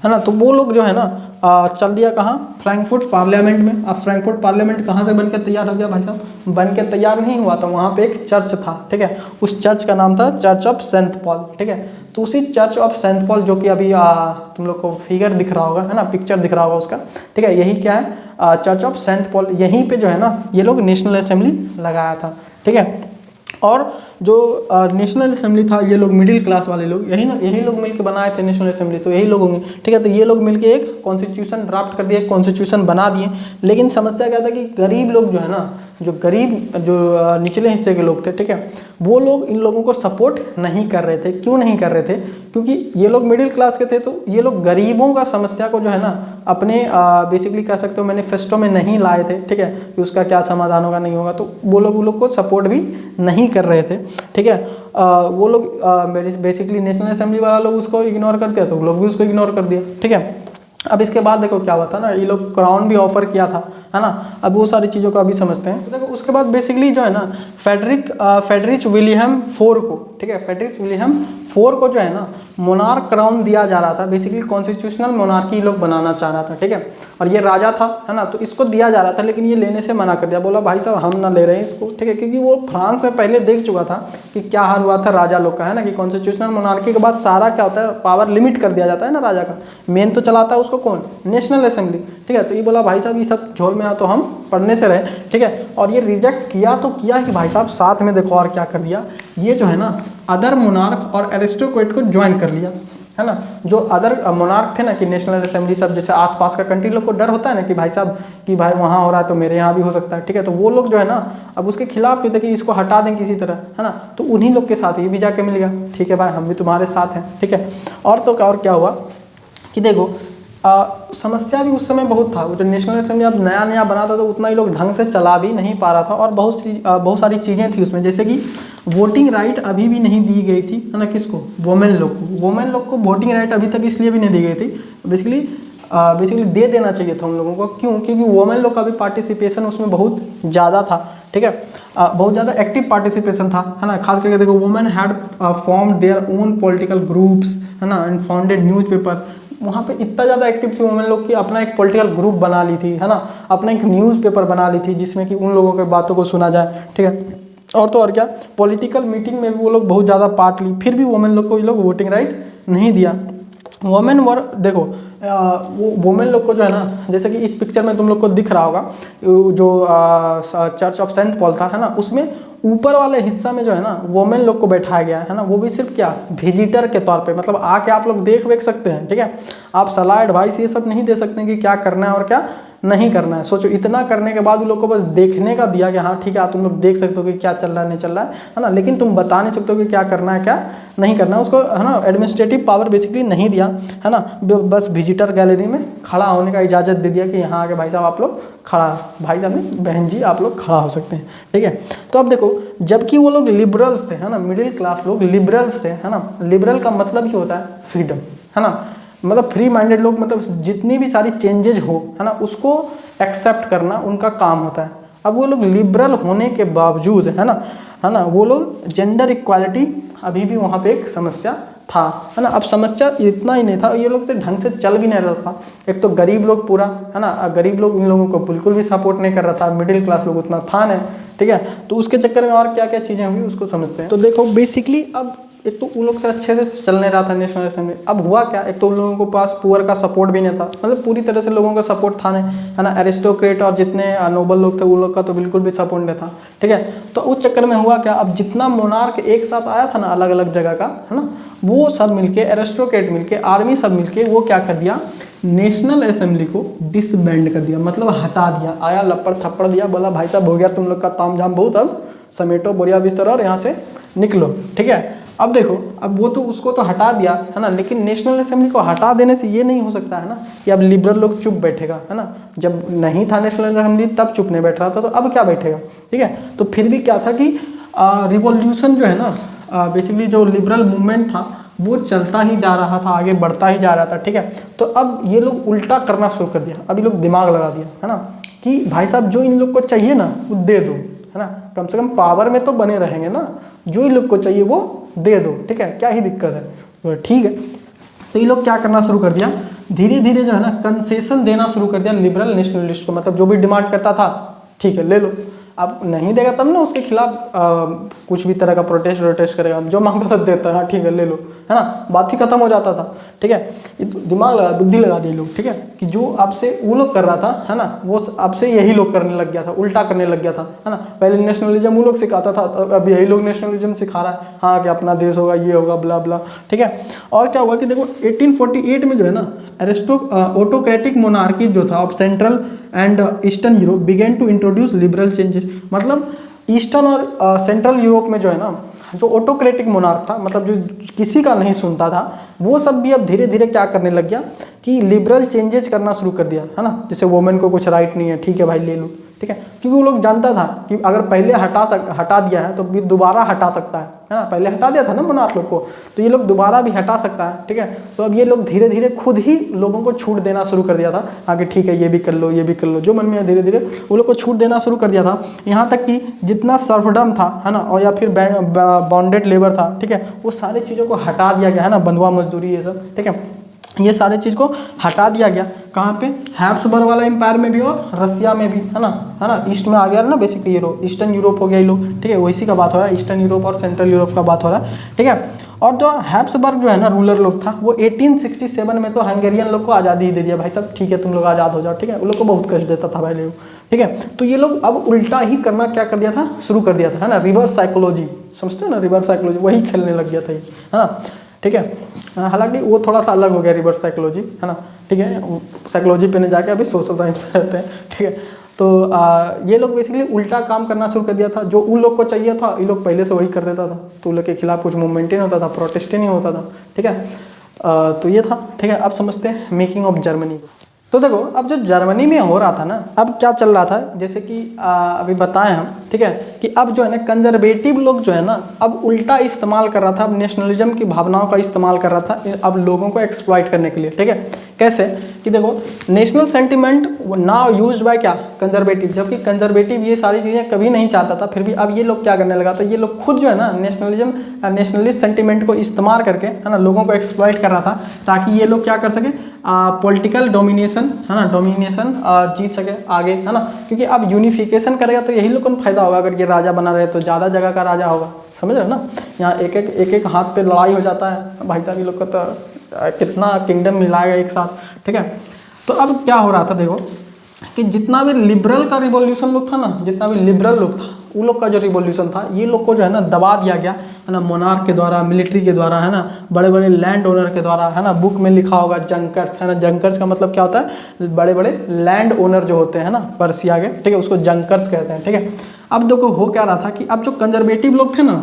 ना। तो वो लोग जो है ना चल दिया कहाँ? फ्रैंकफर्ट पार्लियामेंट में। अब फ्रैंकफर्ट पार्लियामेंट कहाँ से बनकर तैयार हो गया भाई साहब? बन के तैयार नहीं हुआ था, वहाँ पे एक चर्च था, ठीक है। उस चर्च का नाम था चर्च ऑफ सेंट पॉल, ठीक है। तो उसी चर्च ऑफ सेंट पॉल, जो कि अभी तुम लोग को फिगर दिख रहा होगा, है ना, पिक्चर दिख रहा होगा उसका, ठीक है, यही क्या है? Church of saint Paul. यहीं पे जो है ना ये लोग नेशनल असेंबली लगाया था, ठीक है। और जो नेशनल असेंबली था ये लोग मिडिल क्लास वाले लोग यही लोग मिलकर बनाए थे नेशनल असेंबली, तो यही लोग होंगे, ठीक है। तो ये लोग मिलकर एक कॉन्स्टिट्यूशन ड्राफ्ट कर दिए, कॉन्स्टिट्यूशन बना दिए। लेकिन समस्या क्या था कि गरीब लोग जो है ना जो गरीब जो निचले हिस्से के लोग थे, ठीक है, वो लोग इन लोगों को सपोर्ट नहीं कर रहे थे। क्यों नहीं कर रहे थे? क्योंकि ये लोग मिडिल क्लास के थे, तो ये लोग गरीबों का समस्या को जो है ना अपने बेसिकली कह सकते हो मैनिफेस्टो में नहीं लाए थे, ठीक है, कि उसका क्या समाधान होगा नहीं होगा, तो वो लोग को सपोर्ट भी नहीं कर रहे थे, ठीक है। वो लोग बेसिकली नेशनल असेंबली वाला लोग उसको इग्नोर कर दिया, तो वो लोग भी उसको इग्नोर कर दिया, ठीक है। अब इसके बाद देखो क्या हुआ था ना, ये लोग क्राउन भी ऑफर किया था, है ना। अब वो सारी चीज़ों को अभी समझते हैं। तो देखो उसके बाद बेसिकली जो है ना फेडरिक विलियम फोर को, ठीक है, फेडरिक विलियम फोर को जो है ना मोनार्क क्राउन दिया जा रहा था। बेसिकली कॉन्स्टिट्यूशनल मोनार्की लोग बनाना चाह रहा था, ठीक है, और ये राजा था, है ना, तो इसको दिया जा रहा था, लेकिन ये लेने से मना कर दिया, बोला भाई साहब हम ना ले रहे हैं इसको, ठीक है, क्योंकि वो फ्रांस में पहले देख चुका था कि क्या हाल हुआ था राजा लोग का, है ना, कि कॉन्स्टिट्यूशनल मोनार्की के बाद सारा क्या होता है, पावर लिमिट कर दिया जाता है ना राजा का, मेन तो चलाता है उसको कौन, नेशनल असेंबली, ठीक है। तो ये बोला भाई साहब ये सब झोल में है तो हम पढ़ने से रहे, ठीक है, और ये रिजेक्ट किया तो किया कि भाई साहब साथ में देखो और क्या कर दिया, ये जो है ना अदर मोनार्क और एरिस्टोक्रेट को ज्वाइन कर लिया, है ना। जो अदर मोनार्क थे ना कि नेशनल असेंबली सब जैसे आसपास का कंट्री लोग को डर होता है ना कि भाई साहब कि भाई वहाँ हो रहा है तो मेरे यहाँ भी हो सकता है, ठीक है, तो वो लोग जो है ना अब उसके खिलाफ भी थे कि इसको हटा दें किसी तरह, है ना, तो उन्हीं लोग के साथ ये भी जाके मिल गया, ठीक है भाई हम भी तुम्हारे साथ हैं, ठीक है। और क्या हुआ कि देखो समस्या भी उस समय बहुत था, वो जो नेशनल असेंबली अब नया नया बना था तो उतना ही लोग ढंग से चला भी नहीं पा रहा था, और बहुत सारी चीज़ें थी उसमें, जैसे कि वोटिंग राइट अभी भी नहीं दी गई थी, है ना, किसको, वोमेन लोग को वोटिंग राइट अभी तक इसलिए भी नहीं दी गई थी, बेसिकली दे देना चाहिए था उन लोगों को। क्यों? क्योंकि वोमेन लोग का भी पार्टिसिपेशन उसमें बहुत ज़्यादा था, ठीक है, बहुत ज़्यादा एक्टिव पार्टिसिपेशन था, है ना। खास करके देखो women had formed their own political groups, है ना, एंड फाउंडेड न्यूज़पेपर। वहाँ पे इतना ज़्यादा एक्टिव थी वोमेन लोग कि अपना एक पॉलिटिकल ग्रुप बना ली थी, है ना, अपना एक न्यूज़पेपर बना ली थी जिसमें कि उन लोगों की बातों को सुना जाए, ठीक है। और तो और क्या, पॉलिटिकल मीटिंग में भी वो लोग बहुत ज़्यादा पार्ट ली, फिर भी वोमेन लोग को ये लोग वोटिंग राइट नहीं दिया। वोमेन वर देखो वो वोमेन लोग को जो है ना, जैसे कि इस पिक्चर में तुम लोग को दिख रहा होगा जो चर्च ऑफ सेंट पॉल था, है ना, उसमें ऊपर वाले हिस्सा में जो है ना वोमेन लोग को बैठाया गया है ना, वो भी सिर्फ क्या विजिटर के तौर पे, मतलब आके आप लोग देख सकते हैं, ठीक है, आप सलाह एडवाइस ये सब नहीं दे सकते कि क्या करना है और क्या नहीं करना है। सोचो इतना करने के बाद उन लोग को बस देखने का दिया कि हाँ ठीक है तुम लोग देख सकते हो कि क्या चल रहा है नहीं चल रहा है ना, लेकिन तुम बता नहीं सकते हो कि क्या करना है क्या नहीं करना है, उसको है ना एडमिनिस्ट्रेटिव पावर बेसिकली नहीं दिया, है ना, बस विजिटर गैलरी में खड़ा होने का इजाज़त दे दिया कि यहाँ आके भाई साहब आप लोग खड़ा, भाई साहब ने बहन जी आप लोग खड़ा हो सकते हैं, ठीक है। तो अब देखो जबकि वो लोग लिबरल्स थे, है ना, मिडिल क्लास लोग लिबरल्स थे, है ना, लिबरल का मतलब ही होता है फ्रीडम, है ना, मतलब फ्री माइंडेड लोग, मतलब जितनी भी सारी चेंजेज हो, है ना, उसको एक्सेप्ट करना उनका काम होता है। अब वो लोग लिबरल होने के बावजूद, है ना, वो लोग जेंडर इक्वालिटी अभी भी वहाँ पे एक समस्या था, है ना। अब समस्या इतना ही नहीं था, ये लोग से ढंग से चल भी नहीं रहा था। एक तो गरीब लोग पूरा, है ना, गरीब लोग इन लोगों को बिल्कुल भी सपोर्ट नहीं कर रहा था, मिडिल क्लास लोग उतना था नहीं, ठीक है। तो उसके चक्कर में और क्या क्या चीज़ें हुई उसको समझते हैं। तो देखो बेसिकली अब एक तो उन लोग से अच्छे से चल नहीं रहा था नेशनल असेंबली। अब हुआ क्या, एक तो उन लोगों के पास पुअर का सपोर्ट भी नहीं था, मतलब पूरी तरह से लोगों का सपोर्ट था नहीं, है ना, एरिस्टोक्रेट और जितने नोबल लोग थे उन लोग का तो बिल्कुल भी सपोर्ट नहीं था, ठीक है। तो उस चक्कर में हुआ क्या, अब जितना मोनार्क एक साथ आया था ना अलग अलग जगह का, है ना, वो सब मिलके एरिस्टोक्रेट मिलके आर्मी सब मिलके वो क्या कर दिया, नेशनल असेंबली को डिसबैंड कर दिया, मतलब हटा दिया, आया लपड़ थप्पड़ दिया, बोला भाई साहब हो गया तुम लोग का ताम झाम बहुत, अब समेटो बोरिया बिस्तर और यहाँ से निकलो, ठीक है। अब देखो अब वो तो उसको तो हटा दिया, है ना, लेकिन नेशनल असेंबली को हटा देने से ये नहीं हो सकता है ना कि अब लिबरल लोग चुप बैठेगा, है ना, जब नहीं था नेशनल असेंबली तब चुप नहीं बैठ रहा था, तो अब क्या बैठेगा, ठीक है। तो फिर भी क्या था कि रिवॉल्यूशन जो है ना बेसिकली जो लिबरल मूवमेंट था वो चलता ही जा रहा था, आगे बढ़ता ही जा रहा था, ठीक है। तो अब ये लोग उल्टा करना शुरू कर दिया, अब ये लोग दिमाग लगा दिया, है ना, कि भाई साहब जो इन लोग को चाहिए ना वो दे दो, है ना, कम से कम पावर में तो बने रहेंगे ना, जो इन लोग को चाहिए वो दे दो, ठीक है, क्या ही दिक्कत है, तो ठीक है। तो ये लोग क्या करना शुरू कर दिया, धीरे धीरे जो है ना कंसेशन देना शुरू कर दिया लिबरल नेशनलिस्ट को, मतलब जो भी डिमांड करता था ठीक है ले लो, अब नहीं देगा तब ना उसके खिलाफ कुछ भी तरह का प्रोटेस्ट करेगा, जो मांगता था देता है, हाँ ठीक है ले लो, है ना, बात ही खत्म हो जाता था, ठीक है। दिमाग लगा बुद्धि लगा दिए लोग, ठीक है, कि जो आपसे वो लोग कर रहा था, है ना, वो आपसे यही लोग करने लग गया था, उल्टा करने लग गया था, है ना। पहले नेशनलिज्म वो लोग सिखाता था, अब यही लोग नेशनलिज्म सिखा रहा है, हाँ कि अपना देश होगा ये होगा ब्ला ब्ला, ठीक है। और क्या हुआ कि देखो 1848 में जो है ना ऑटोक्रेटिक मोनार्की जो था of central and eastern Europe began to introduce liberal changes. मतलब ईस्टर्न और सेंट्रल यूरोप में जो है ना, जो ऑटोक्रेटिक मोनार्क था, मतलब जो किसी का नहीं सुनता था, वो सब भी अब धीरे धीरे क्या करने लग गया कि लिबरल चेंजेस करना शुरू कर दिया, है ना। जैसे वुमेन को कुछ राइट नहीं है, ठीक है भाई ले लो, ठीक है, क्योंकि वो लोग जानता था कि अगर पहले हटा दिया है तो भी दोबारा हटा सकता है ना। पहले हटा दिया था ना मोनार्क लोग को, तो ये लोग दोबारा भी हटा सकता है, ठीक है। तो अब ये लोग धीरे धीरे खुद ही लोगों को छूट देना शुरू कर दिया था, आगे ठीक है ये भी कर लो, ये भी कर लो, जो मन में धीरे धीरे वो लोग को छूट देना शुरू कर दिया था। यहाँ तक कि जितना सर्फडम था, है ना, और या फिर बॉन्डेड लेबर था, ठीक है, वो सारी चीज़ों को हटा दिया गया, है ना, बंधुआ मजदूरी ये सब, ठीक है, ये सारे चीज़ को हटा दिया गया। कहाँ पे? हैब्सबर्ग वाला एम्पायर में भी और रसिया में भी, है ना, ईस्ट में आ गया ना बेसिकली, ये ईस्टर्न यूरोप हो गया ये लोग, ठीक है, वैसी का बात हो रहा है, ईस्टर्न यूरोप और सेंट्रल यूरोप का बात हो रहा है, ठीक है। और जो हैब्सबर्ग जो है ना रूलर लोग था, वो 1867 में तो हंगेरियन लोग को आज़ादी ही दे दिया, भाई साहब ठीक है तुम लोग आज़ाद हो जाओ, ठीक है, उन लोग को बहुत कष्ट देता था भाई लोग, ठीक है। तो ये लोग अब उल्टा ही करना क्या कर दिया था, शुरू कर दिया था, है ना, रिवर्स साइकोलॉजी, समझते हो ना, रिवर्स साइकोलॉजी वही खेलने लग गया था ये, है ना, ठीक है। हालांकि वो थोड़ा सा अलग हो गया रिवर्स साइकोलॉजी, है ना, ठीक है, साइकोलॉजी पे नहीं जाके अभी सोशल साइंस में रहते हैं, ठीक है। तो ये लोग बेसिकली उल्टा काम करना शुरू कर दिया था, जो उन लोग को चाहिए था ये लोग पहले से वही कर देता था, तो उन लोग के खिलाफ कुछ मूवमेंट ही नहीं होता था, प्रोटेस्ट ही नहीं होता था, ठीक है। तो ये था, ठीक है। अब समझते हैं मेकिंग ऑफ जर्मनी। तो देखो अब जो जर्मनी में हो रहा था ना, अब क्या चल रहा था, जैसे कि अभी बताएं हम, ठीक है, कि अब जो है ना कंजर्वेटिव लोग जो है ना अब उल्टा इस्तेमाल कर रहा था, अब नेशनलिज्म की भावनाओं का इस्तेमाल कर रहा था अब लोगों को एक्सप्लॉइट करने के लिए, ठीक है। कैसे कि देखो national sentiment now used by क्या, कंजर्वेटिव, जबकि कंजर्वेटिव ये सारी चीज़ें कभी नहीं चाहता था, फिर भी अब ये लोग क्या करने लगा था, ये लोग खुद जो है ना नेशनलिस्ट सेंटिमेंट को इस्तेमाल करके, है ना, लोगों को एक्सप्लॉइट कर रहा था, ताकि ये लोग क्या कर सके, पॉलिटिकल डोमिनेशन, है ना, डोमिनेशन जीत सके आगे, है ना, क्योंकि अब यूनिफिकेशन करेगा तो यही लोग को फायदा होगा, अगर ये राजा बना रहे तो ज़्यादा जगह का राजा होगा, समझ रहे हो ना। यहाँ एक एक हाथ पे लड़ाई हो जाता है भाई साहब, ये लोग को तो कितना किंगडम मिलाएगा एक साथ, ठीक है। तो अब क्या हो रहा था देखो कि जितना भी लिबरल का रिवॉल्यूशन लोग था ना, जितना भी लिबरल लोग था उन लोग का जो रिवॉल्यूशन था, ये लोग को जो है ना दबा दिया गया, है ना, मोनार्क के द्वारा, मिलिट्री के द्वारा, है ना, बड़े बड़े लैंड ओनर के द्वारा, है ना। बुक में लिखा होगा जंकर्स, है ना, जंकर्स का मतलब क्या होता है, बड़े बड़े लैंड ओनर जो होते हैं ना पर्सिया के, ठीक है, उसको जंकर्स कहते हैं, ठीक है। अब देखो हो क्या रहा था कि अब जो कंजर्वेटिव लोग थे ना,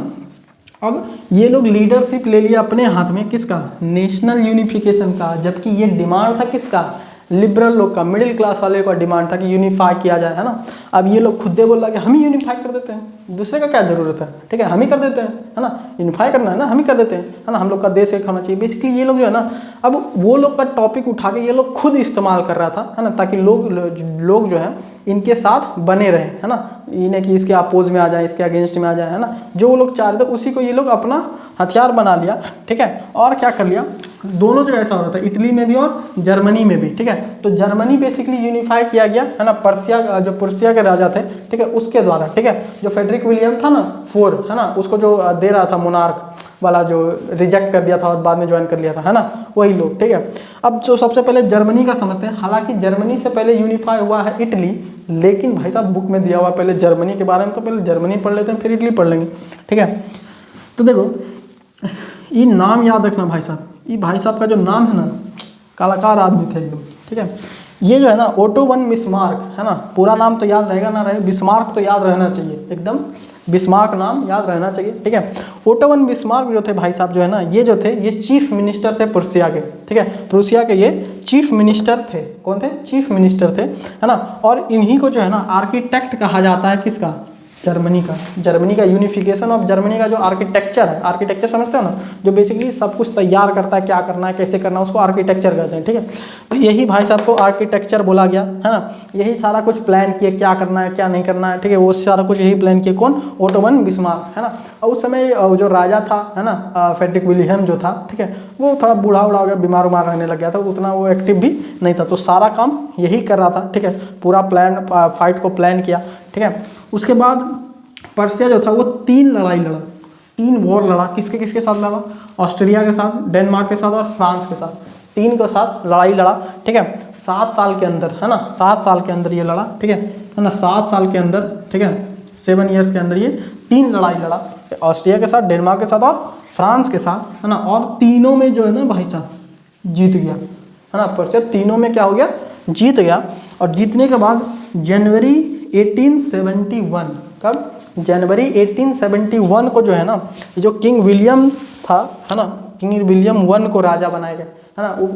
अब ये लोग लीडरशिप ले लिया अपने हाथ में, किसका, नेशनल यूनिफिकेशन का, जबकि ये डिमांड था किसका, लिबरल लोग का, मिडिल क्लास वाले का डिमांड था कि यूनिफाई किया जाए, है ना। अब ये लोग खुद बोल रहा कि हम ही यूनिफाई कर देते हैं, दूसरे का क्या जरूरत है, ठीक है, हम ही कर देते हैं, है ना, यूनिफाई करना है ना, हम ही कर देते हैं, है ना, हम लोग का देश एक होना चाहिए। बेसिकली ये लोग जो है ना अब वो लोग का टॉपिक उठा के ये लोग खुद इस्तेमाल कर रहा था, है ना, ताकि लोग जो है इनके साथ बने रहे, है ना, इन्हें कि इसके अपोज में आ जाए, इसके अगेंस्ट में आ जाए, है ना, जो वो लोग चाह रहे थे उसी को ये लोग अपना हथियार बना लिया, ठीक है। और क्या कर लिया, दोनों जगह ऐसा हो रहा था, इटली में भी और जर्मनी में भी, ठीक है। तो जर्मनी बेसिकली यूनिफाई किया गया, है ना, पर्सिया के राजा थे, ठीक है, उसके द्वारा, ठीक है, जो फेडरिक विलियम था ना फोर, है ना, उसको जो दे रहा था मोनार्क वाला, जो रिजेक्ट कर दिया था और बाद में ज्वाइन कर लिया था, है ना, वही लोग, ठीक है। अब जो सबसे पहले जर्मनी का समझते हैं, हालांकि जर्मनी से पहले यूनिफाई हुआ है इटली, लेकिन भाई साहब बुक में दिया हुआ पहले जर्मनी के बारे में, तो पहले जर्मनी पढ़ लेते हैं फिर इटली पढ़ लेंगे, ठीक है। तो देखो ये नाम याद रखना भाई साहब, ये भाई साहब का जो नाम है ना, कलाकार आदमी थे एकदम, ठीक है। ये जो है ना ओटो वन बिस्मार्क, है ना, पूरा नाम तो याद रहेगा ना रहे, बिस्मार्क तो याद रहना चाहिए एकदम, बिस्मार्क नाम याद रहना चाहिए, ठीक है। ओटो वन बिस्मार्क जो थे भाई साहब जो है ना, ये जो थे ये चीफ मिनिस्टर थे प्रुसिया के, ठीक है, प्रुसिया के ये चीफ मिनिस्टर थे, कौन थे, चीफ मिनिस्टर थे, है ना। और इन्हीं को जो है ना आर्किटेक्ट कहा जाता है, किसका, जर्मनी का यूनिफिकेशन ऑफ जर्मनी का जो आर्किटेक्चर है, आर्किटेक्चर समझते हो ना, जो बेसिकली सब कुछ तैयार करता है, क्या करना है कैसे करना है, उसको आर्किटेक्चर कहते हैं, ठीक है। तो यही भाई साहब को आर्किटेक्चर बोला गया, है ना, यही सारा कुछ प्लान किए, क्या करना है क्या नहीं करना है, ठीक है, वो सारा कुछ यही प्लान किए, कौन, ओटो वन बिस्मार्क, है ना। और उस समय जो राजा था, है ना, फेडरिक विलियम जो था, ठीक है, वो थोड़ा बूढ़ा हो गया, बीमार रहने लग गया था, उतना वो एक्टिव भी नहीं था, तो सारा काम यही कर रहा था, ठीक है, पूरा प्लान फाइट को प्लान किया, ठीक है। उसके बाद पर्सिया जो था वो 3 लड़ाई लड़ा, 3 वॉर लड़ा, किसके किसके साथ लड़ा, ऑस्ट्रिया के साथ, डेनमार्क के साथ और फ्रांस के साथ, 3 के साथ लड़ाई लड़ा, ठीक है, 7 साल के अंदर, है ना, 7 साल के अंदर ये लड़ा, ठीक है, 7 साल के अंदर, ठीक है, 7 ईयर्स के अंदर ये 3 लड़ाई लड़ा, ऑस्ट्रिया के साथ, डेनमार्क के साथ और फ्रांस के साथ, है ना। और तीनों में जो है ना भाई साहब जीत गया, है ना, पर्सिया तीनों में क्या हो गया, जीत गया। और जीतने के बाद जनवरी 1871, कब? जनवरी 1871 को जो है ना, ये जो किंग विलियम था, है ना, किंग विलियम वन को राजा बनाया गया, है ना। वो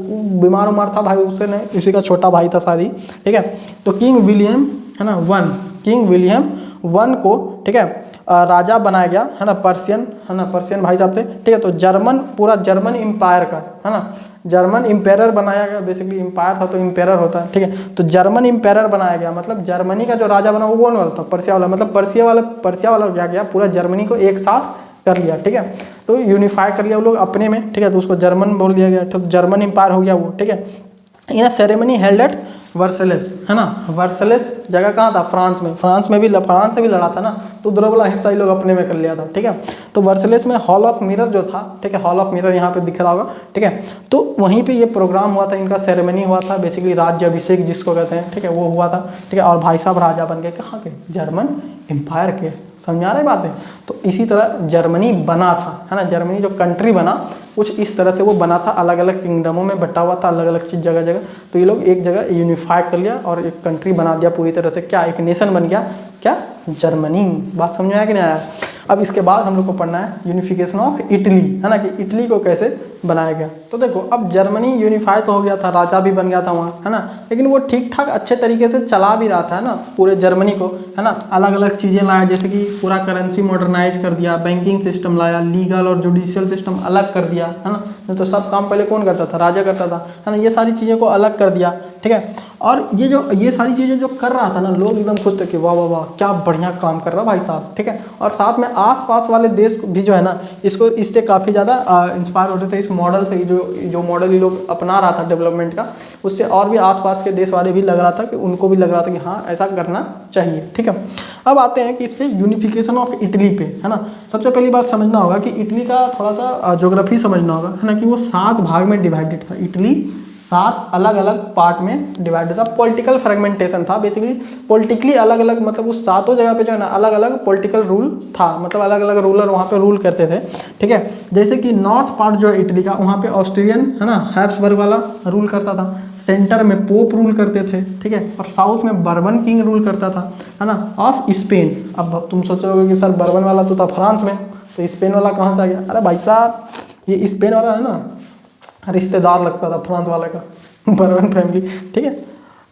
बीमार उमार था भाई, उससे नहीं, इसी का छोटा भाई था शादी, ठीक है। तो किंग विलियम, है ना, किंग विलियम वन को, ठीक है, राजा बनाया गया, है ना, पर्शियन, है ना, पर्शियन भाई साहब थे, ठीक है। तो जर्मन, पूरा जर्मन एम्पायर का, है ना, जर्मन एम्पायर बनाया गया। बेसिकली एम्पायर था तो एम्पायर होता है, ठीक है। तो जर्मन एम्पायर बनाया गया, मतलब जर्मनी का जो राजा बना वो कौन वाला था? पर्शिया वाला। मतलब पर्शिया वाला क्या किया, पूरा जर्मनी को एक साथ कर लिया, ठीक है। तो यूनिफाई कर लिया वो लोग अपने में, ठीक है। तो उसको जर्मन बोल दिया गया, तो जर्मन एम्पायर हो गया वो, ठीक है। इन सेरेमनी हेल्ड एट वर्सलेस, है ना। वर्सलेस जगह कहाँ था? फ्रांस में। फ्रांस से भी लड़ा था ना, तो उधर वाला हिस्सा ही लोग अपने में कर लिया था, ठीक है। तो वर्सलेस में हॉल ऑफ मिरर जो था, ठीक है, हॉल ऑफ मिरर यहाँ पे दिख रहा होगा, ठीक है। तो वहीं पे ये प्रोग्राम हुआ था, इनका सेरेमनी हुआ था, बेसिकली राज्य अभिषेक जिसको कहते हैं, ठीक है, वो हुआ था, ठीक है। और भाई साहब राजा बन गए कहाँ के? जर्मन एम्पायर के। समझा रहे बात है? तो इसी तरह जर्मनी बना था, है ना। जर्मनी जो कंट्री बना कुछ इस तरह से वो बना था, अलग अलग किंगडमों में बटा हुआ था, अलग अलग चीज़ जगह जगह। तो ये लोग एक जगह यूनिफाई कर लिया और एक कंट्री बना दिया पूरी तरह से। क्या? एक नेशन बन गया, क्या? जर्मनी। बात समझ में आया कि नहीं आया? अब इसके बाद हम लोग को पढ़ना है यूनिफिकेशन ऑफ इटली, है ना, कि इटली को कैसे बनाया गया। तो देखो, अब जर्मनी यूनिफाई तो हो गया था, राजा भी बन गया था वहाँ, है ना, लेकिन वो ठीक ठाक अच्छे तरीके से चला भी रहा था, है ना, पूरे जर्मनी को, है ना। अलग अलग चीज़ें लाया, जैसे कि पूरा करेंसी मॉडर्नाइज कर दिया, बैंकिंग सिस्टम लाया, लीगल और जुडिशियल सिस्टम अलग कर दिया, है ना। तो सब काम पहले कौन करता था? राजा करता था, है ना। ये सारी चीज़ों को अलग कर दिया, ठीक है। और ये सारी चीज़ें जो कर रहा था ना, लोग एकदम खुश थे कि वाह वाह वाह क्या बढ़िया काम कर रहा भाई साहब, ठीक है। और साथ में आसपास वाले देश भी जो है ना, इससे काफ़ी ज़्यादा इंस्पायर होते थे, इस मॉडल से। जो मॉडल ये लोग अपना रहा था डेवलपमेंट का, उससे और भी आसपास के देश वाले भी लग रहा था कि उनको भी लग रहा था कि हाँ ऐसा करना चाहिए, ठीक है। अब आते हैं कि इस पर यूनिफिकेशन ऑफ इटली पे, है ना। सबसे पहली बात समझना होगा कि इटली का थोड़ा सा ज्योग्राफी समझना होगा, है ना, कि वो 7 भाग में डिवाइडेड था। इटली 7 अलग अलग पार्ट में डिवाइडेड था। पॉलिटिकल फ्रेगमेंटेशन था, बेसिकली पॉलिटिकली अलग अलग, मतलब उस 7 जगह पे जो है ना अलग अलग पॉलिटिकल रूल था, मतलब अलग अलग रूलर वहाँ पे रूल करते थे, ठीक है। जैसे कि नॉर्थ पार्ट जो है इटली का, वहाँ पे ऑस्ट्रियन, है ना, हैब्सबर्ग वाला रूल करता था। सेंटर में पोप रूल करते थे, ठीक है। और साउथ में बर्बन किंग रूल करता था, है ना, ऑफ स्पेन। अब तुम सोचोगे कि सर बर्बन वाला तो था फ्रांस में, तो स्पेन वाला कहाँ से आ गया? अरे भाई साहब, ये स्पेन वाला है ना, रिश्तेदार लगता था फ्रांस वाले का, बर्बन फैमिली, ठीक है,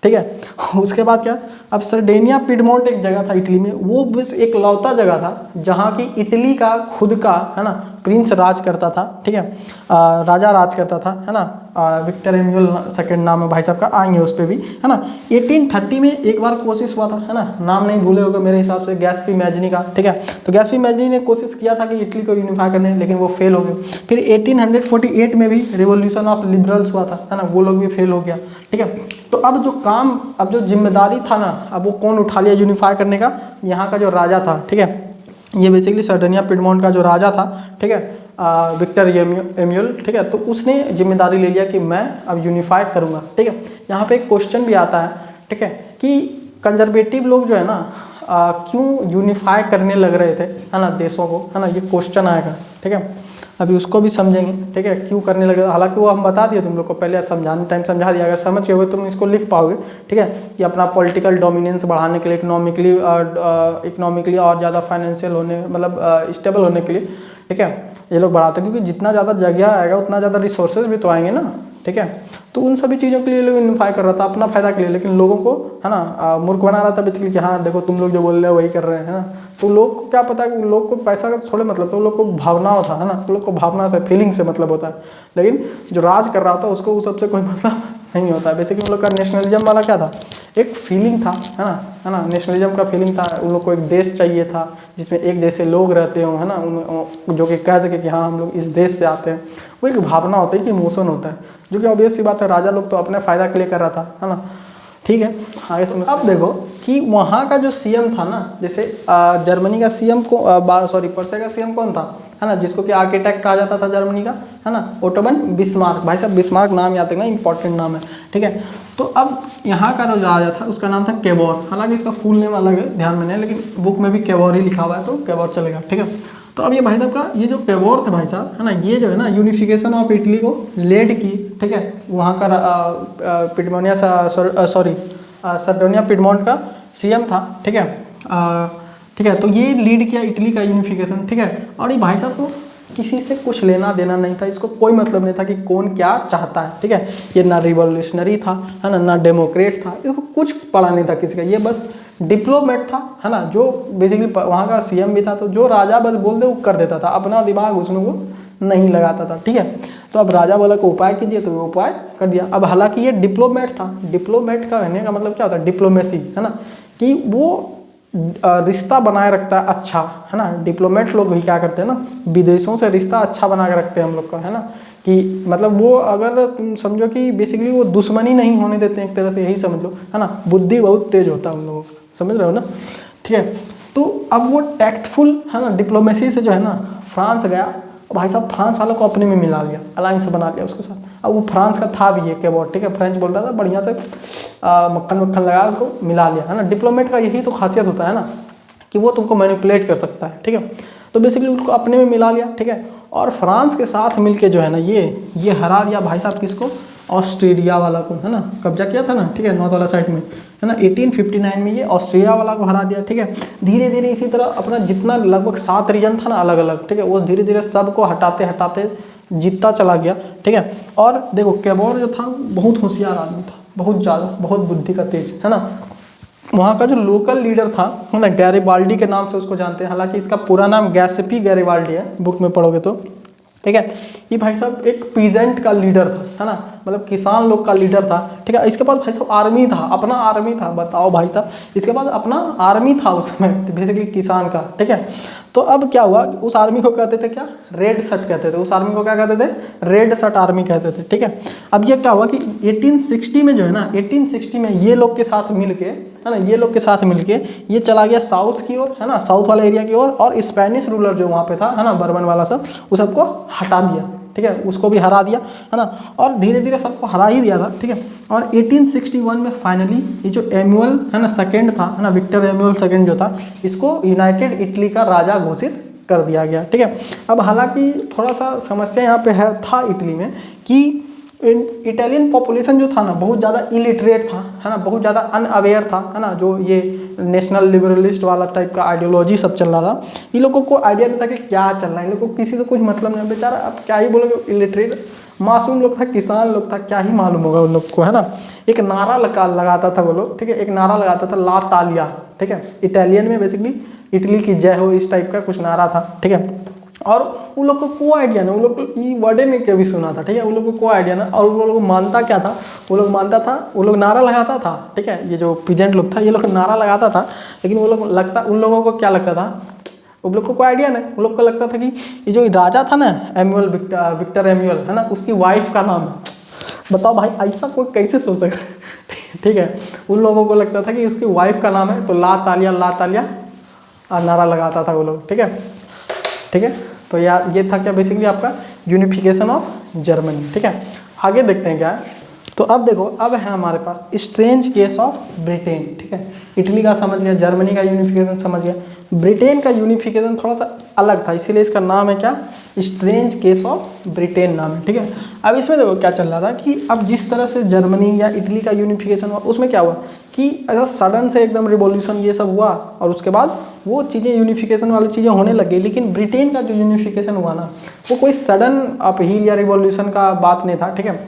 ठीक है। उसके बाद क्या? अब सर्डेनिया पिडमोंट एक जगह था इटली में, वो बस एक लौता जगह था जहाँ की इटली का खुद का, है ना, प्रिंस राज करता था, ठीक है, राजा राज करता था, है ना। विक्टर एम्यूल सेकंड नाम है भाई साहब का, आएंगे उस पर भी, है ना। 1830 में एक बार कोशिश हुआ था, है ना, नाम नहीं भूले होगा मेरे हिसाब से, गैस्पी मैजनी का, ठीक है। तो गैस्पी मैजनी ने कोशिश किया था कि इटली को यूनिफाई करने, लेकिन वो फेल हो गए। फिर 1848 में भी रिवोल्यूशन ऑफ लिबरल्स हुआ था, है ना, वो लोग भी फेल हो गया, ठीक है। तो अब जो जिम्मेदारी था ना, अब वो कौन उठा लिया यूनिफाई करने का? यहाँ का जो राजा था, ठीक है, ये बेसिकली सर्डेनिया पिडमोंट का जो राजा था, ठीक है, विक्टर एम्यूल, ठीक है। तो उसने जिम्मेदारी ले लिया कि मैं अब यूनिफाई करूँगा, ठीक है। यहाँ पे एक क्वेश्चन भी आता है, ठीक है, कि कंजर्वेटिव लोग जो है ना क्यों यूनिफाई करने लग रहे थे, है ना, देशों को, है ना, ये क्वेश्चन आएगा, ठीक है। अभी उसको भी समझेंगे, ठीक है, क्यों करने लगे। हालांकि वो हम बता दिए तुम लोग को, पहले समझाने टाइम समझा दिया, अगर समझ गए हो तुम इसको लिख पाओगे, ठीक है, कि अपना पॉलिटिकल डोमिनेंस बढ़ाने के लिए, इकोनॉमिकली और ज़्यादा फाइनेंशियल होने, मतलब स्टेबल होने के लिए, ठीक है, ये लोग बढ़ाते हैं। क्योंकि जितना ज़्यादा जगह आएगा उतना ज़्यादा रिसोर्सेज भी तो आएंगे ना, ठीक है। तो उन सभी चीज़ों के लिए लोग यूनिफाई कर रहा था अपना फायदा के लिए, लेकिन लोगों को, है ना, मूर्ख बना रहा था बेसिकली कि हाँ देखो तुम लोग जो बोल रहे हो वही कर रहे हैं, है ना। तो लोग को क्या पता है, लोग को पैसा का थोड़े मतलब, तो लोग को भावनाओं था, है ना, तो लोग को भावना से, फीलिंग से मतलब होता है। लेकिन जो राज कर रहा था उसको उस सबसे कोई मतलब नहीं होता है। बेसिकली उन लोग का नेशनलिज्म वाला क्या था? एक फीलिंग था, है ना, नेशनलिज्म का फीलिंग था। उन लोग को एक देश चाहिए था जिसमें एक जैसे लोग रहते हों, है ना, जो कि कह सके कि हाँ हम लोग इस देश से आते हैं। वो एक भावना होती है, कि इमोशन होता है, जो कि ऑब्वियस सी बात है, राजा लोग तो अपने फ़ायदा के लिए कर रहा था, है ना, ठीक है। आगे समझ। अब देखो कि वहाँ का जो सीएम था ना, जैसे जर्मनी का सीएम को पर्शिया का सीएम कौन था, है ना, जिसको कि आर्किटेक्ट कहा जाता था जर्मनी का, है ना, ओटो वन बिस्मार्क। भाई साहब बिस्मार्क नाम याद रखना, इंपॉर्टेंट नाम है, ठीक है। तो अब यहाँ का जो राजा था उसका नाम था केबोर, हालांकि इसका फुल नेम अलग है, ध्यान में नहीं, लेकिन बुक में भी केबोर ही लिखा हुआ है, तो केबोर चलेगा, ठीक है। तो अब ये भाई साहब का ये जो केबोर थे भाई साहब, है ना, ये जो है ना यूनिफिकेशन ऑफ इटली को लेड की, ठीक है। वहाँ का पिडमोनिया सर्डोनिया पिडमोंट का सीएम था, ठीक है। ठीक है, तो ये लीड किया इटली का यूनिफिकेशन, ठीक है। और ये भाई साहब को किसी से कुछ लेना देना नहीं था, इसको कोई मतलब नहीं था कि कौन क्या चाहता है, ठीक है। ये ना रिवॉल्यूशनरी था, है ना, ना डेमोक्रेट था, इसको कुछ पड़ा नहीं था किसी का, ये बस डिप्लोमेट था, है ना, जो बेसिकली वहाँ का सीएम भी था, तो जो राजा बस बोल दे वो कर देता था, अपना दिमाग उसमें वो नहीं लगाता था, ठीक है। तो अब राजा बोला को उपाय कीजिए, तो वो उपाय कर दिया। अब हालांकि ये डिप्लोमेट था, डिप्लोमेट का कहने का मतलब क्या होता है, डिप्लोमेसी, है ना, कि वो रिश्ता बनाए रखता है अच्छा, है ना। डिप्लोमेट लोग भी क्या करते हैं ना, विदेशों से रिश्ता अच्छा बना के रखते हैं हम लोग का, है ना, कि मतलब वो अगर तुम समझो कि बेसिकली वो दुश्मनी नहीं होने देते हैं, एक तरह से यही समझ लो, है ना। बुद्धि बहुत तेज होता है उन लोगों का, समझ रहे हो ना, ठीक है। तो अब वो टैक्टफुल, है ना, डिप्लोमेसी से जो है ना फ्रांस गया, भाई साहब फ्रांस वालों को अपने में मिला लिया, अलायंस बना लिया उसके साथ। अब वो फ्रांस का था भी ये केबोर्ड, ठीक है, फ्रेंच बोलता था, बढ़िया से मक्खन मक्खन लगा उसको मिला लिया, है ना। डिप्लोमेट का यही तो खासियत होता है ना, कि वो तुमको मैनिपुलेट कर सकता है, ठीक है। तो बेसिकली उसको अपने में मिला लिया, ठीक है। और फ्रांस के साथ मिलके जो है ना ये हरा दिया भाई साहब किसको, ऑस्ट्रेलिया वाला को, है ना, कब्जा किया था ना, ठीक है, नॉर्थ वाला साइड में, है ना। 1859 में ये ऑस्ट्रेलिया वाला को हरा दिया, ठीक है। धीरे धीरे इसी तरह अपना जितना लगभग 7 रीजन था ना अलग अलग, ठीक है, वो धीरे धीरे सबको हटाते हटाते जीतता चला गया, ठीक है। और देखो केबोर जो था बहुत होशियार आदमी था, बहुत ज़्यादा, बहुत बुद्धि का तेज, है ना। वहाँ का जो लोकल लीडर था, है ना, गैरिबाल्डी के नाम से उसको जानते हैं, हालांकि इसका पूरा नाम गैसेपी गैरिबाल्डी है, बुक में पढ़ोगे तो, ठीक है। ये भाई साहब एक पीजेंट का लीडर था, है ना, मतलब किसान लोग का लीडर था, ठीक है। इसके पास भाई साहब आर्मी था, अपना आर्मी था, बताओ भाई साहब, इसके पास अपना आर्मी था उस समय, बेसिकली किसान का, ठीक है। तो अब क्या हुआ, उस आर्मी को कहते थे क्या, रेड शर्ट कहते थे, उस आर्मी को क्या कहते थे, रेड शर्ट आर्मी कहते थे, ठीक है। अब ये क्या हुआ कि 1860 में जो है ना, 1860 में ये लोग के साथ मिलके, है ना, ये लोग के साथ मिलके ये चला गया साउथ की ओर, है ना, साउथ वाला एरिया की ओर, और स्पेनिश रूलर जो वहाँ पे था, है ना, बर्बन वाला सब, उस सबको हटा दिया, ठीक है, उसको भी हरा दिया, है ना। और धीरे धीरे सबको हरा ही दिया था, ठीक है। और 1861 में फाइनली ये जो एम्यूअल, है ना, सेकंड था, है ना, विक्टर एम्यूअल सेकंड जो था, इसको यूनाइटेड इटली का राजा घोषित कर दिया गया, ठीक है। अब हालांकि थोड़ा सा समस्या यहाँ पे है था इटली में कि इटालियन पॉपुलेशन जो था ना बहुत ज़्यादा इलिटरेट था, है ना, बहुत ज़्यादा अनअवेयर था, है ना, जो ये नेशनल लिबरलिस्ट वाला टाइप का आइडियोलॉजी सब चल रहा था, इन लोगों को आइडिया नहीं था कि क्या चल रहा है, इन लोगों को किसी से कुछ मतलब नहीं, बेचारा अब क्या ही बोलोगे, इलिटरेट मासूम लोग था, किसान लोग था, क्या ही मालूम होगा उन लोग को, है ना। एक नारा लगाता था वो लोग, ठीक है, एक नारा लगाता था ला तालिया, ठीक है, इटालियन में बेसिकली इटली की जय हो, इस टाइप का कुछ नारा था, ठीक है। और उन लोग को कोई आइडिया नहीं, उन लोग को ये वर्डे ने कभी सुना था, ठीक है, उन लोग को कोई आइडिया ना। और वो लोग मानता क्या था, वो लोग मानता था, वो लोग नारा लगाता था, ठीक है, ये जो पीजेंट लोग था ये लोग नारा लगाता था, लेकिन वो लोग उन लोगों को क्या लगता था, उन लोग को कोई आइडिया नहीं, उन लोग को लगता था कि ये जो राजा था ना एम्यूअल, विक्टर एम्यूअल, है ना, उसकी वाइफ का नाम है। बताओ भाई ऐसा कोई कैसे सोच सकता, ठीक है। उन लोगों को लगता था कि उसकी वाइफ का नाम है, तो ला तालिया नारा लगाता था वो लोग, ठीक है, ठीक है। तो यार ये था क्या बेसिकली आपका यूनिफिकेशन ऑफ जर्मनी, ठीक है। आगे देखते हैं क्या है। तो अब देखो, अब है हमारे पास स्ट्रेंज केस ऑफ ब्रिटेन, ठीक है। इटली का समझ गया, जर्मनी का यूनिफिकेशन समझ गया, ब्रिटेन का यूनिफिकेशन थोड़ा सा अलग था, इसीलिए इसका नाम है क्या, स्ट्रेंज केस ऑफ ब्रिटेन नाम है, ठीक है। अब इसमें देखो क्या चल रहा था कि अब जिस तरह से जर्मनी या इटली का यूनिफिकेशन हुआ, उसमें क्या हुआ कि ऐसा सडन से एकदम रिवॉल्यूशन ये सब हुआ, और उसके बाद वो चीज़ें यूनिफिकेशन वाली चीज़ें होने लग गई। लेकिन ब्रिटेन का जो यूनिफिकेशन हुआ ना, वो कोई सडन अपहील या रिवॉल्यूशन का बात नहीं था, ठीक है।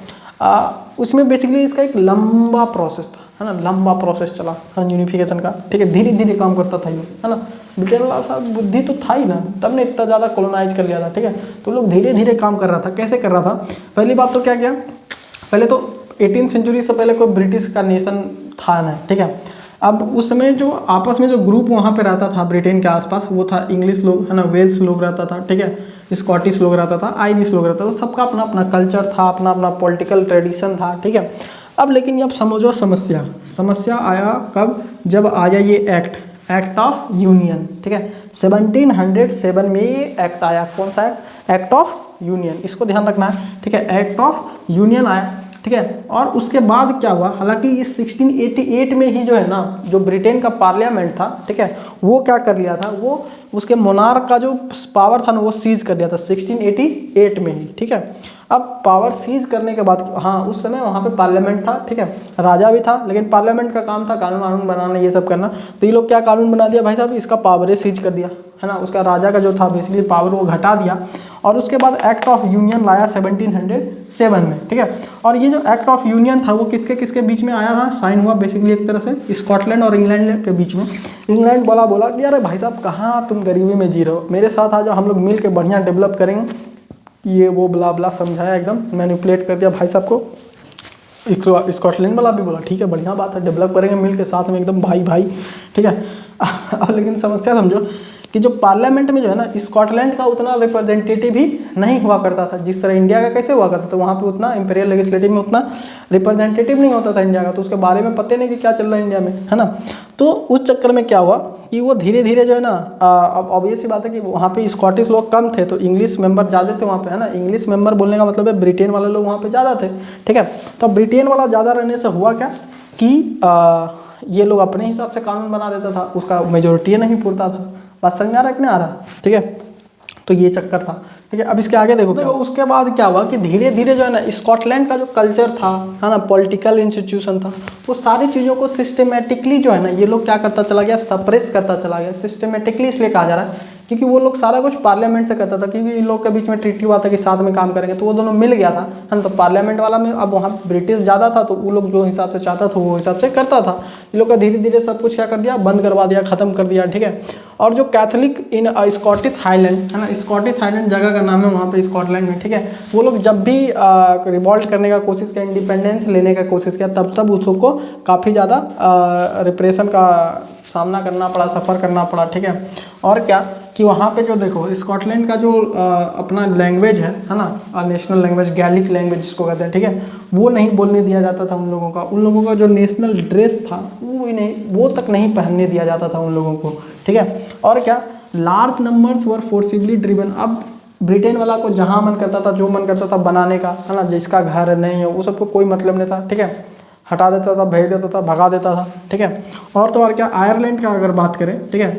उसमें बेसिकली इसका एक लंबा प्रोसेस था, है ना, लंबा प्रोसेस चला यूनिफिकेशन का, ठीक है, धीरे धीरे काम करता था ये, है ना। ब्रिटेन वाला साहब बुद्धि तो था ही ना, तब ने इतना ज़्यादा कॉलोनाइज कर लिया था, ठीक है। तो लोग धीरे धीरे काम कर रहा था, कैसे कर रहा था, पहली बात तो क्या किया, पहले तो 18वीं सेंचुरी से पहले कोई ब्रिटिश का नेशन था ना, ठीक है। अब उस समय जो आपस में जो ग्रुप वहाँ पे रहता था ब्रिटेन के आसपास, वो था इंग्लिश लोग, है ना, वेल्स लोग रहता था, ठीक है, स्कॉटिश लोग रहता था, आयरिश लोग रहता था, सबका अपना अपना कल्चर था, अपना अपना पॉलिटिकल ट्रेडिशन था, ठीक है। अब लेकिन अब समझो समस्या आया कब, जब आया ये एक्ट ऑफ यूनियन, ठीक है, 1707 में ये एक्ट आया, कौन सा एक्ट ऑफ यूनियन, इसको ध्यान रखना है, ठीक है। एक्ट ऑफ यूनियन आया। ठीक है। और उसके बाद क्या हुआ, हालांकि इस 1688 में ही जो है ना, जो ब्रिटेन का पार्लियामेंट था, ठीक है, वो क्या कर लिया था, वो उसके मोनार्क का जो पावर था ना, वो सीज कर दिया था 1688 में ही, ठीक है। अब पावर सीज करने के बाद, हाँ उस समय वहाँ पे पार्लियामेंट था, ठीक है, राजा भी था, लेकिन पार्लियामेंट का काम था कानून वानून बनाना, ये सब करना। तो ये लोग क्या कानून बना दिया भाई साहब, इसका पावर सीज कर दिया, है ना, उसका राजा का जो था बेसिकली पावर वो घटा दिया। और उसके बाद एक्ट ऑफ यूनियन लाया 1707 में, ठीक है। और ये जो एक्ट ऑफ यूनियन था वो किसके किसके बीच में आया था, साइन हुआ बेसिकली एक तरह से स्कॉटलैंड और इंग्लैंड के बीच में। इंग्लैंड बोला कि अरे भाई साहब कहाँ तुम गरीबी में जी रहे हो, मेरे साथ आ जाओ, हम लोग मिल के बढ़िया डेवलप करेंगे, ये वो बला बला समझाया, एकदम मैनिपुलेट कर दिया भाई साहब को। स्कॉटलैंड वाला भी बोला ठीक है बढ़िया बात है, डेवलप करेंगे मिल के साथ में, एकदम भाई भाई, ठीक है। अब लेकिन समस्या समझो कि जो पार्लियामेंट में जो है ना, स्कॉटलैंड का उतना रिप्रेजेंटेटिव ही नहीं हुआ करता था, जिस तरह इंडिया का कैसे हुआ करता था, वहाँ पे उतना इंपीरियल लेजिस्लेटिव में उतना रिप्रेजेंटेटिव नहीं होता था इंडिया का, तो उसके बारे में पता नहीं कि क्या चल रहा है इंडिया में, है ना। तो उस चक्कर में क्या हुआ कि वो धीरे धीरे जो है ना, अब ऑब्वियस सी बात है कि वहाँ पे स्कॉटिश लोग कम थे, तो इंग्लिश मेंबर ज़्यादा थे वहाँ पे, है ना। इंग्लिश मेंबर बोलने का मतलब है ब्रिटेन वाले लोग वहाँ पे ज़्यादा थे, ठीक है। तो ब्रिटेन वाला ज़्यादा रहने से हुआ क्या कि ये लोग अपने हिसाब से कानून बना देता था, उसका मेजोरिटी नहीं पूरता था। बात समझ में आ रहा है कि नहीं आ रहा, ठीक है। तो ये चक्कर था, ठीक है। अब इसके आगे देखो उसके बाद क्या हुआ कि धीरे धीरे जो है ना, स्कॉटलैंड का जो कल्चर था, है ना, पॉलिटिकल इंस्टीट्यूशन था, वो सारी चीज़ों को सिस्टमेटिकली जो है ना, ये लोग क्या करता चला गया, सप्रेस करता चला गया। सिस्टमेटिकली इसलिए कहा जा रहा है क्योंकि वो लोग सारा कुछ पार्लियामेंट से करता था, क्योंकि इन लोग के बीच में ट्रीटी हुआ था कि साथ में काम करेंगे, तो वो दोनों मिल गया था, है ना। तो पार्लियामेंट वाला में अब वहाँ ब्रिटिश ज़्यादा था, तो वो लोग जो हिसाब से चाहता था वो हिसाब से करता था। इन लोग का धीरे धीरे सब कुछ क्या कर दिया, बंद करवा दिया, ख़त्म कर दिया, ठीक है। और जो कैथलिक इन स्कॉटिश हाईलैंड, है ना, स्कॉटिश हाईलैंड जगह का नाम है वहाँ पे स्कॉटलैंड में, ठीक है। वो लोग जब भी रिवॉल्ट करने का कोशिश किया, इंडिपेंडेंस लेने का कोशिश किया, तब उस लोग को काफ़ी ज़्यादा रिप्रेशन का सामना करना पड़ा, सफ़र करना पड़ा, ठीक है। और क्या कि वहाँ पे जो देखो स्कॉटलैंड का जो अपना लैंग्वेज है ना, नेशनल लैंग्वेज गैलिक लैंग्वेज जिसको कहते हैं, ठीक है, वो नहीं बोलने दिया जाता था उन लोगों का। उन लोगों का जो नेशनल ड्रेस था वो तक नहीं पहनने दिया जाता था उन लोगों को, ठीक है। और क्या, large numbers were forcibly driven. अब ब्रिटेन वाला को जहाँ मन करता था, जो मन करता था बनाने का, है ना, जिसका घर नहीं है वो सबको कोई मतलब नहीं था, ठीक है, हटा देता था, भेज देता था, भगा देता था, ठीक है। और तो और क्या, आयरलैंड का अगर बात करें, ठीक है,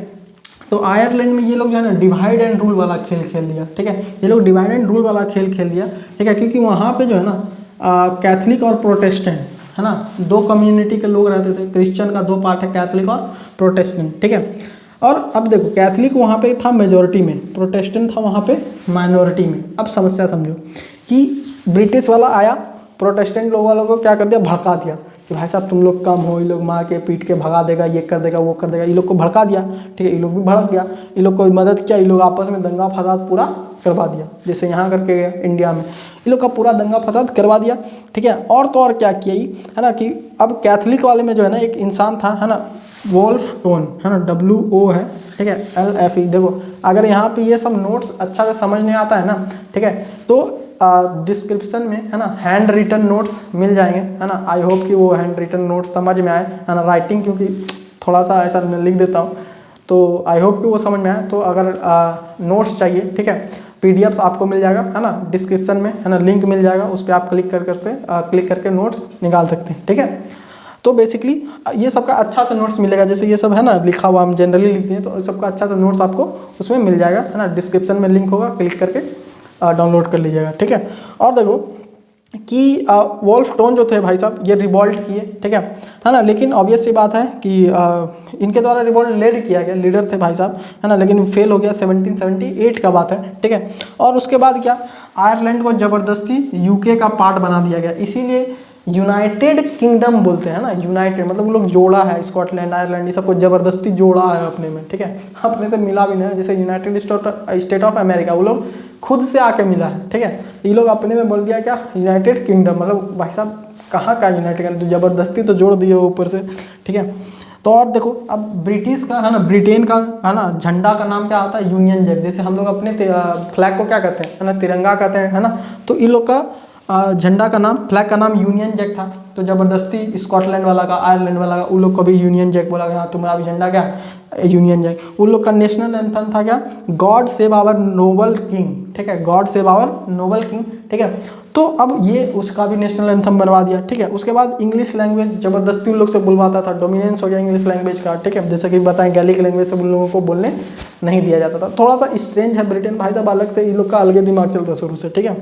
तो आयरलैंड में ये लोग जो है ना डिवाइड एंड रूल वाला खेल खेल दिया, ठीक है। ये लोग डिवाइड एंड रूल वाला खेल खेल दिया, ठीक है, क्योंकि वहाँ पे जो है ना कैथलिक और प्रोटेस्टेंट, है ना, दो कम्युनिटी के लोग रहते थे। क्रिश्चियन का दो पार्ट है, कैथलिक और प्रोटेस्टेंट, ठीक है। और अब देखो कैथलिक वहाँ पे था मेजोरिटी में, प्रोटेस्टेंट था वहाँ पे माइनॉरिटी में। अब समस्या समझो कि ब्रिटिश वाला आया, प्रोटेस्टेंट लोग वालों को क्या कर दिया, भड़का दिया कि भाई साहब तुम लोग कम हो, ये लोग मार के पीट के भगा देगा, ये कर देगा, वो कर देगा, ये लोग को भड़का दिया, ठीक है। ये लोग भी भड़क गया, ये लोग को मदद किया, ये लोग आपस में दंगा फसाद पूरा करवा दिया, जैसे यहाँ करके गया इंडिया में, ये लोग का पूरा दंगा फसाद करवा दिया, ठीक है। और तो और क्या किया है ना कि अब कैथलिक वाले में जो है ना एक इंसान था, है ना, वोल्फ टोन, है ना, WO है, ठीक है, LFE। देखो अगर यहाँ पे ये सब नोट्स अच्छा से समझ नहीं आता है ना, ठीक है, तो डिस्क्रिप्शन में, है ना, हैंड रिटन नोट्स मिल जाएंगे, है ना। आई होप कि वो हैंड रिटन नोट्स समझ में आए, है ना। राइटिंग क्योंकि थोड़ा सा ऐसा मैं लिख देता हूँ, तो आई होप कि वो समझ में आए। तो अगर नोट्स चाहिए, ठीक है, PDF आपको मिल जाएगा, है ना, डिस्क्रिप्शन में, है ना, लिंक मिल जाएगा, उस पर आप क्लिक करके नोट्स निकाल सकते हैं, ठीक है। तो बेसिकली ये सबका अच्छा सा नोट्स मिलेगा, जैसे ये सब है ना लिखा हुआ, हम जनरली लिखते हैं, तो सबका अच्छा सा नोट्स आपको उसमें मिल जाएगा, है ना। डिस्क्रिप्शन में लिंक होगा, क्लिक करके डाउनलोड कर लीजिएगा, ठीक है। और देखो कि वोल्फ टोन जो थे भाई साहब, ये रिवॉल्ट किए, ठीक है ना। लेकिन ऑब्वियस सी बात है कि इनके द्वारा रिवॉल्ट लेड किया गया, लीडर थे भाई साहब, है ना, लेकिन फेल हो गया, 1778 का बात है, ठीक है। और उसके बाद क्या, आयरलैंड को ज़बरदस्ती UK का पार्ट बना दिया गया, इसीलिए यूनाइटेड किंगडम बोलते हैं ना, यूनाइटेड मतलब वो लोग जोड़ा है, स्कॉटलैंड आयरलैंड ये सबको ज़बरदस्ती जोड़ा है अपने में, ठीक है, अपने से मिला भी नहीं है। जैसे यूनाइटेड स्टेट ऑफ अमेरिका, वो लोग खुद से आके मिला है, ठीक है। ये लोग अपने में बोल दिया क्या, यूनाइटेड किंगडम, मतलब भाई साहब कहाँ का यूनाइटेड किंगडम, तो ज़बरदस्ती तो जोड़ दिए ऊपर से, ठीक है। तो और देखो अब ब्रिटिश का, है ना, ब्रिटेन का, है ना, झंडा का नाम क्या होता है, यूनियन जैक। जैसे हम लोग अपने फ्लैग को क्या कहते हैं, है ना, तिरंगा कहते हैं, है ना। तो इन लोग का झंडा का नाम, फ्लैग का नाम यूनियन जैक था। तो ज़बरदस्ती स्कॉटलैंड वाला का, आयरलैंड वाला का, उन लोग को भी यूनियन जैक बोला गया, तुम्हारा भी झंडा क्या यूनियन जैक। उन लोग का नेशनल एंथम था क्या, God save our noble king, ठीक है, God save our noble king, ठीक है। तो अब ये उसका भी नेशनल एंथम बनवा दिया, ठीक है। उसके बाद इंग्लिश लैंग्वेज जबरदस्ती उन लोग से बुलवाता था, डोमिनेंस हो गया इंग्लिश लैंग्वेज का, ठीक है। जैसे कि बताएं गैलिक लैंग्वेज से उन लोगों को बोलने नहीं दिया जाता था। थोड़ा सा स्ट्रेंज है ब्रिटेन भाई साहब, अलग से इन लोग का अलग दिमाग चलता है शुरू से, ठीक है।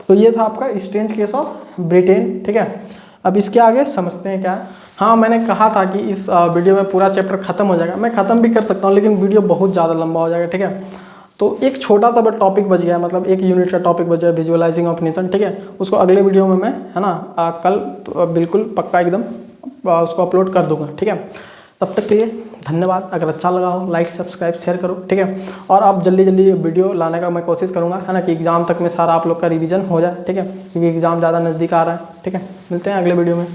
तो ये था आपका स्ट्रेंज केस ऑफ ब्रिटेन, ठीक है। अब इसके आगे समझते हैं क्या। हाँ, मैंने कहा था कि इस वीडियो में पूरा चैप्टर खत्म हो जाएगा, मैं खत्म भी कर सकता हूँ लेकिन वीडियो बहुत ज़्यादा लंबा हो जाएगा, ठीक है। तो एक छोटा सा बट टॉपिक बच गया, मतलब एक यूनिट का टॉपिक बच गया, विजुअलाइजिंग ऑफ नेशन, ठीक है। उसको अगले वीडियो में मैं, है ना, कल तो बिल्कुल पक्का एकदम उसको अपलोड कर दूंगा, ठीक है। तब तक के लिए धन्यवाद। अगर अच्छा लगा हो लाइक सब्सक्राइब शेयर करो, ठीक है। और आप जल्दी जल्दी वीडियो लाने का मैं कोशिश करूँगा, है ना, कि एग्ज़ाम तक में सारा आप लोग का रिवीजन हो जाए, ठीक है, क्योंकि एग्ज़ाम ज़्यादा नज़दीक आ रहा है, ठीक है। मिलते हैं अगले वीडियो में।